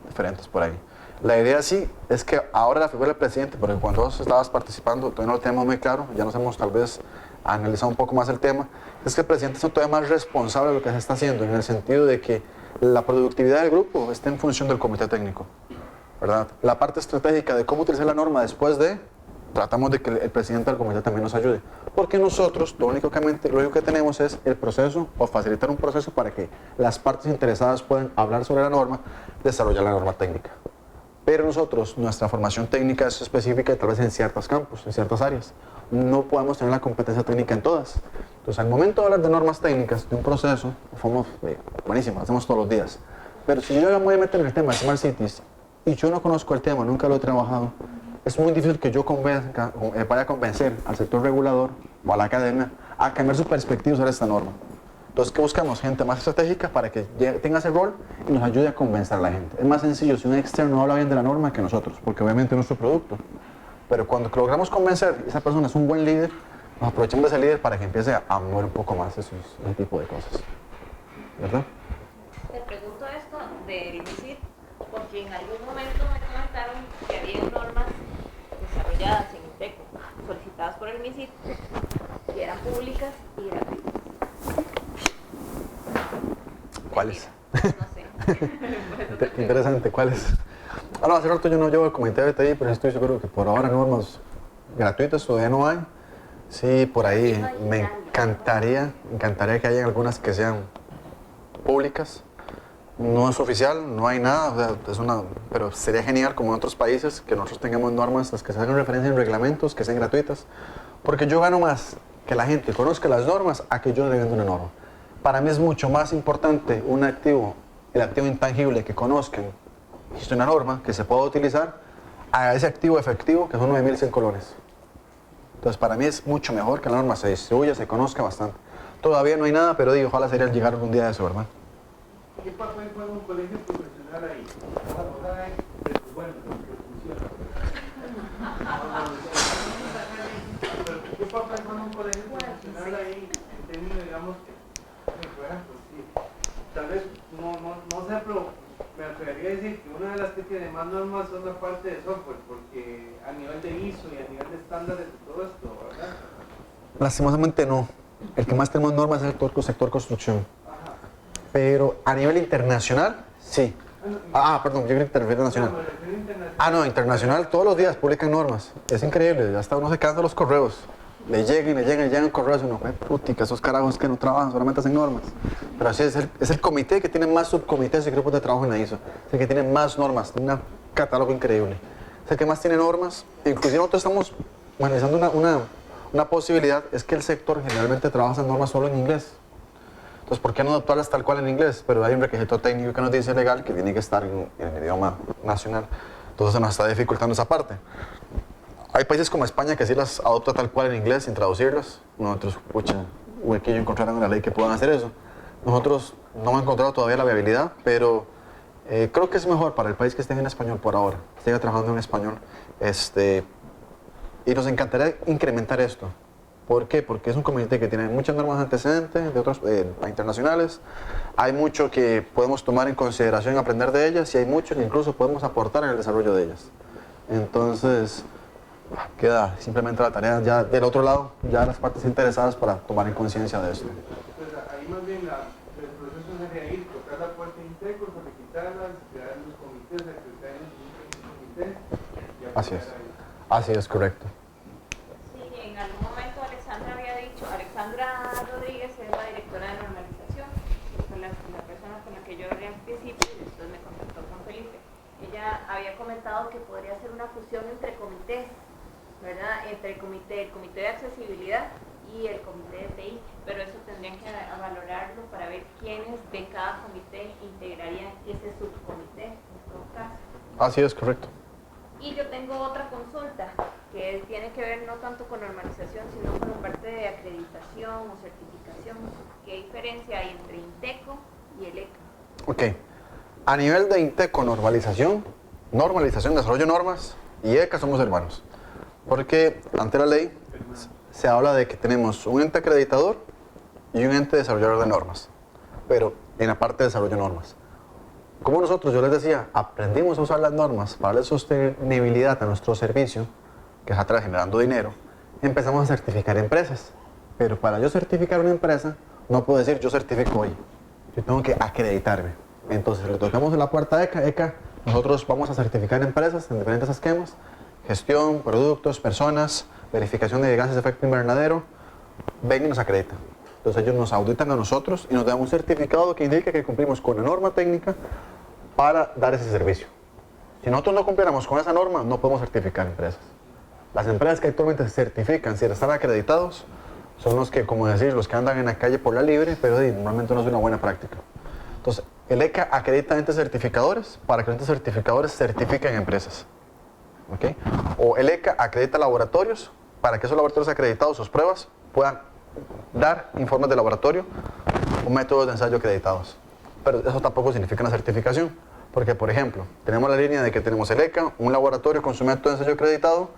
A: diferentes por ahí. La idea sí es que ahora la figura del presidente, porque cuando vos estabas participando, todavía no lo tenemos muy claro, ya nos hemos tal vez analizado un poco más el tema, es que el presidente es todavía más responsable de lo que se está haciendo, en el sentido de que la productividad del grupo está en función del comité técnico, ¿verdad? La parte estratégica de cómo utilizar la norma después de, tratamos de que el presidente del comité también nos ayude, porque nosotros lo único que tenemos es el proceso o facilitar un proceso para que las partes interesadas puedan hablar sobre la norma, desarrollar la norma técnica. Pero nosotros, nuestra formación técnica es específica tal vez en ciertos campos, en ciertas áreas. No podemos tener la competencia técnica en todas. Entonces, al momento de hablar de normas técnicas, de un proceso, somos buenísimos, lo hacemos todos los días. Pero si yo me voy a meter en el tema de Smart Cities y yo no conozco el tema, nunca lo he trabajado, es muy difícil que yo vaya a convencer al sector regulador o a la academia a cambiar su perspectiva sobre esta norma. Entonces, ¿qué buscamos? Gente más estratégica para que tenga ese rol y nos ayude a convencer a la gente. Es más sencillo si un externo habla bien de la norma que nosotros, porque obviamente es nuestro producto. Pero cuando logramos convencer, esa persona es un buen líder, nos aprovechamos de ese líder para que empiece a mover un poco más ese tipo de cosas. ¿Verdad?
C: Te pregunto esto del MISID, porque en algún momento me comentaron que había normas desarrolladas en INTECO, solicitadas por el MISID, que eran públicas y gratuitas.
A: ¿Cuáles?
C: No sé.
A: Interesante, ¿cuáles? No, hace rato yo no llevo el comité de BTI, pero estoy seguro que por ahora normas gratuitas todavía no hay. Sí, por ahí me encantaría que haya algunas que sean públicas. No es oficial, no hay nada, o sea, pero sería genial como en otros países que nosotros tengamos normas las que se hagan referencia en reglamentos, que sean gratuitas, porque yo gano más que la gente conozca las normas a que yo le venda una norma. Para mí es mucho más importante un activo, el activo intangible, que conozcan, existe una norma que se pueda utilizar, a ese activo efectivo que son 9.100 colones. Entonces para mí es mucho mejor que la norma se distribuya, se conozca bastante. Todavía no hay nada, pero digo, ojalá sería el llegar algún día a eso, ¿verdad?
B: ¿Qué papel juega un colegio profesional ahí? Bueno, que funciona. ¿Qué papel juega un colegio profesional ahí en términos, digamos, por ejemplo, sí, tal vez, no sé, pero me atrevería a decir que una de las que tiene más normas son la parte de software, porque a nivel de ISO y a nivel de estándares de todo esto, ¿verdad?
A: Lastimosamente no. El que más tenemos normas es el sector construcción.
B: Ajá.
A: Pero a nivel internacional, sí. Perdón, yo creo internacional. No, internacional todos los días publican normas. Es increíble, hasta uno se cansa de los correos. Le llegan correos y uno, putica, esos carajos que no trabajan, solamente hacen normas. Pero así es el comité que tiene más subcomités y grupos de trabajo en la ISO. Es el que tiene más normas, tiene un catálogo increíble. Es el que más tiene normas. Inclusive nosotros estamos analizando una posibilidad, es que el sector generalmente trabaja en normas solo en inglés. Entonces, ¿por qué no adaptarlas tal cual en inglés? Pero hay un requisito técnico que nos dice legal que tiene que estar en el idioma nacional. Entonces se nos está dificultando esa parte. Hay países como España que sí las adopta tal cual en inglés sin traducirlas. Nosotros, huequillo encontraron en la ley que puedan hacer eso. Nosotros no hemos encontrado todavía la viabilidad, pero creo que es mejor para el país que esté en español por ahora, que esté trabajando en español. Y nos encantaría incrementar esto. ¿Por qué? Porque es un comité que tiene muchas normas antecedentes de otros internacionales. Hay mucho que podemos tomar en consideración y aprender de ellas, y hay mucho que incluso podemos aportar en el desarrollo de ellas. Entonces, queda simplemente la tarea ya del otro lado, ya las partes interesadas para tomar en conciencia de esto.
B: Pues ahí más bien el proceso sería ir, tocar la puerta de INTECO, solicitarlas, crear los comités, acreditar en los comités.
A: Así es. Así es, correcto.
C: Sí, en algún momento Alexandra Rodríguez es la directora de normalización, fue la persona con la que yo hablé al principio y después me contactó con Felipe. Ella había comentado que podría ser una fusión entre comités, ¿verdad? Entre el comité de accesibilidad y el comité de TI, pero eso tendrían que valorarlo para ver quiénes de cada comité integrarían ese subcomité en todo caso.
A: Así es, correcto.
C: Y yo tengo otra consulta que tiene que ver no tanto con normalización, sino con la parte de acreditación o certificación. ¿Qué diferencia hay entre INTECO y el ECA?
A: Ok. A nivel de INTECO, normalización, desarrollo de normas, y ECA somos hermanos. Porque ante la ley se habla de que tenemos un ente acreditador y un ente desarrollador de normas. Pero en la parte de desarrollo de normas. Como nosotros, yo les decía, aprendimos a usar las normas para darle sostenibilidad a nuestro servicio, que es atrás generando dinero, empezamos a certificar empresas. Pero para yo certificar una empresa, no puedo decir yo certifico hoy. Yo tengo que acreditarme. Entonces, le tocamos en la puerta a ECA, nosotros vamos a certificar empresas en diferentes esquemas, gestión, productos, personas, verificación de gases de efecto invernadero, ven y nos acreditan. Entonces ellos nos auditan a nosotros y nos dan un certificado que indica que cumplimos con la norma técnica para dar ese servicio. Si nosotros no cumpliéramos con esa norma, no podemos certificar empresas. Las empresas que actualmente se certifican, si están acreditados, son los que, como decir, los que andan en la calle por la libre, pero normalmente no es una buena práctica. Entonces, el ECA acredita entes certificadores para que los entes certificadores certifiquen empresas. ¿Okay? O el ECA acredita laboratorios para que esos laboratorios acreditados, sus pruebas, puedan dar informes de laboratorio o métodos de ensayo acreditados. Pero eso tampoco significa una certificación, porque por ejemplo, tenemos la línea de que tenemos el ECA, un laboratorio con su método de ensayo acreditado,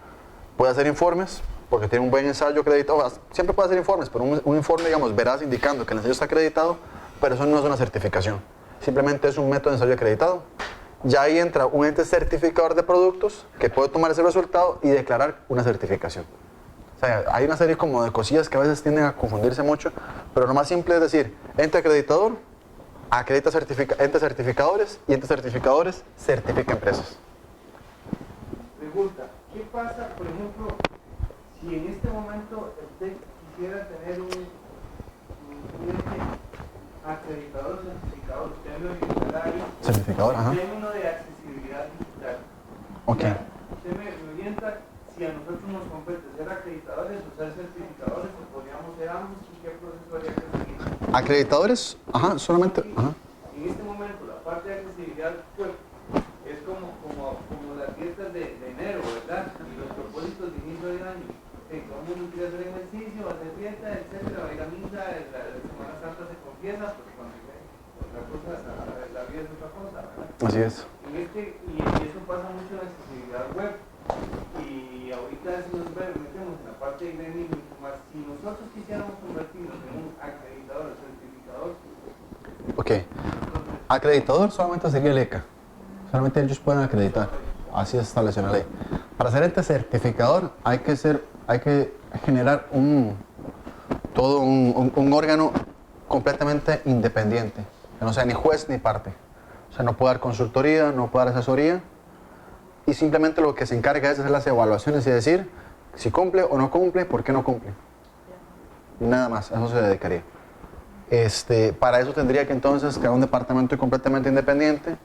A: puede hacer informes, porque tiene un buen ensayo acreditado, siempre puede hacer informes, pero un informe, digamos, veraz indicando que el ensayo está acreditado, pero eso no es una certificación, simplemente es un método de ensayo acreditado. Ya ahí entra un ente certificador de productos que puede tomar ese resultado y declarar una certificación. O sea, hay una serie como de cosillas que a veces tienden a confundirse mucho, pero lo más simple es decir, ente acreditador, acredita entes certificadores y entes certificadores certifica empresas.
B: Pregunta, ¿qué pasa, por ejemplo, si en este momento usted quisiera tener un ente acreditador o certificador? Usted me orientará ahí.
A: Certificador, ajá.
B: En términos de accesibilidad digital.
A: Ok.
B: Usted me orienta si a nosotros nos compete ser acreditadores o ser certificadores, o podríamos ser ambos, ¿y qué proceso habría que seguir?
A: Acreditadores, ajá, solamente, ajá.
B: En este momento, la parte de accesibilidad pues, es como las fiestas de enero, ¿verdad? Y los propósitos de inicio de año. Todo el mundo quiere hacer ejercicio, hacer fiesta, etcétera, va a ir a misa, la Semana Santa se confiesa, porque cuando otra cosa, la vida es otra cosa, ¿verdad?
A: Así es.
B: Y eso pasa mucho en la accesibilidad web. Y ahorita si nos metemos en la parte de e-learning, más si nosotros quisiéramos convertirnos en un acreditador o certificador.
A: Ok. Acreditador solamente sería el ECA. Solamente ellos pueden acreditar. Así es establecido en la ley. Para ser ente certificador hay que generar un órgano completamente independiente, que no sea ni juez ni parte. O sea, no puede dar consultoría, no puede dar asesoría, y simplemente lo que se encarga es hacer las evaluaciones y decir si cumple o no cumple, por qué no cumple. Nada más, a eso se dedicaría. Para eso tendría que entonces crear un departamento completamente independiente,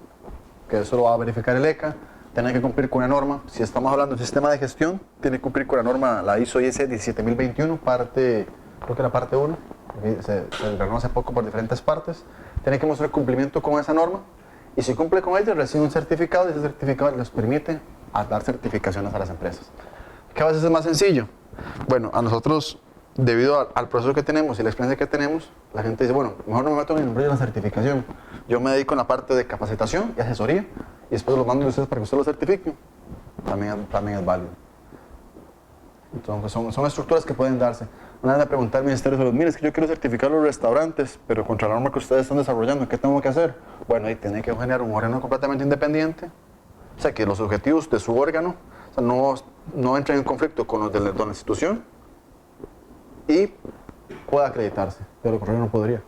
A: que eso lo va a verificar el ECA, tiene que cumplir con una norma. Si estamos hablando de sistema de gestión, tiene que cumplir con la norma, la ISO IS 17021, creo que la parte 1, se entrenó hace poco por diferentes partes. Tiene que mostrar cumplimiento con esa norma, y si cumple con ella, recibe un certificado, y ese certificado les permite dar certificaciones a las empresas. ¿Qué a veces es más sencillo? Bueno, a nosotros, debido al proceso que tenemos y la experiencia que tenemos, la gente dice, bueno, mejor no me meto en el rollo de la certificación. Yo me dedico en la parte de capacitación y asesoría, y después los mando a ustedes para que ustedes lo certifiquen. También es válido. Entonces, son estructuras que pueden darse. Una vez me pregunté al Ministerio de Salud, mire, es que yo quiero certificar los restaurantes, pero contra la norma que ustedes están desarrollando, ¿qué tengo que hacer? Bueno, ahí tiene que generar un órgano completamente independiente, o sea, que los objetivos de su órgano, o sea, no entren en conflicto con los de la institución, y pueda acreditarse. Pero lo contrario no podría,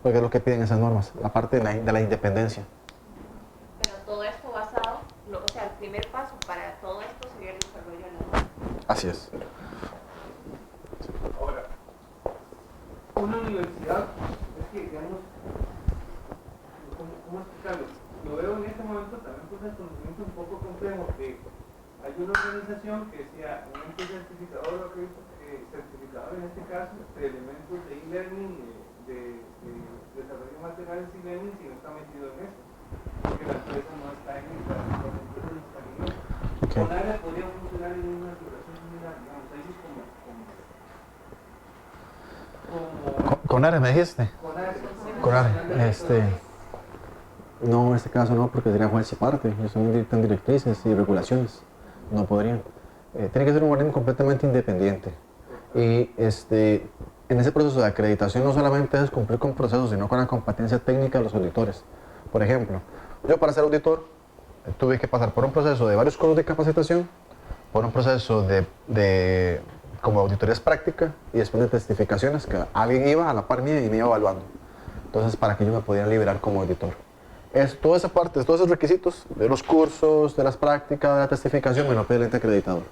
A: porque es lo que piden esas normas, la parte de la independencia.
C: Pero todo esto basado, o sea, el primer paso para todo esto sería el desarrollo de la norma.
A: Así es.
B: Ahora, una universidad, es que digamos, ¿cómo explicarlo? Lo veo en este momento también con el conocimiento un poco complejo, que hay una organización que sea un ente certificador, certificador en este caso, de elementos de e-learning, de desarrollo de materiales e-learning, si no está metido en eso, porque la empresa no está en el
A: Okay.
B: Con ARE podría funcionar en una figuración similar, digamos, ahí es
E: ¿Con ARE me dijiste? Con ARE,
A: No, en este caso no, porque sería juez y parte. Ellos dictan directrices y regulaciones. No podrían. Tiene que ser un organismo completamente independiente. Y en ese proceso de acreditación no solamente es cumplir con procesos, sino con la competencia técnica de los auditores. Por ejemplo, yo para ser auditor tuve que pasar por un proceso de varios cursos de capacitación, por un proceso como auditorías prácticas y después de testificaciones, que alguien iba a la par mía y me iba evaluando. Entonces, para que yo me pudiera liberar como auditor. Toda esa parte, todos esos requisitos de los cursos, de las prácticas, de la testificación, me lo pide el ente acreditador.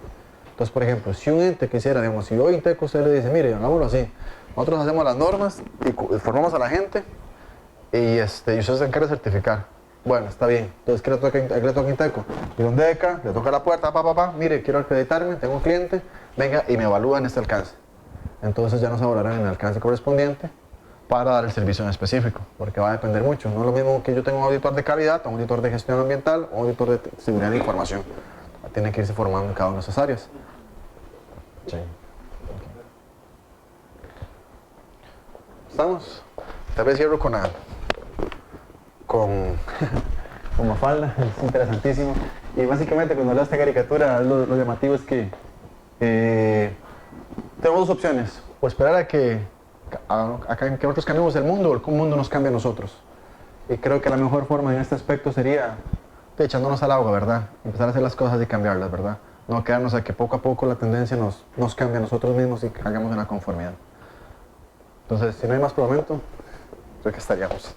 A: Entonces, por ejemplo, si un ente quisiera, digamos, si hoy Inteco usted le dice, mire, hagámoslo así, nosotros hacemos las normas y formamos a la gente y usted se encarga de certificar. Bueno, está bien. Entonces, ¿qué le toca a Inteco? Ir a un DECA, le toca la puerta, mire, quiero acreditarme, tengo un cliente, venga y me evalúa en este alcance. Entonces ya nos evaluarán en el alcance correspondiente para dar el servicio en específico, porque va a depender mucho. No es lo mismo que yo tenga un auditor de calidad, un auditor de gestión ambiental o un auditor de seguridad de información. Tiene que irse formando en cada una de esas áreas. Sí. ¿Estamos? Tal vez cierro con Mafalda, es interesantísimo. Y básicamente cuando leo esta caricatura, lo llamativo es que tenemos dos opciones, o esperar a que nosotros cambiemos el mundo o el mundo nos cambie a nosotros. Y creo que la mejor forma en este aspecto sería echándonos al agua, ¿verdad? Empezar a hacer las cosas y cambiarlas, ¿verdad? No quedarnos a que poco a poco la tendencia nos cambie a nosotros mismos y hagamos una conformidad. Entonces, si no hay más por el momento, creo que estaríamos.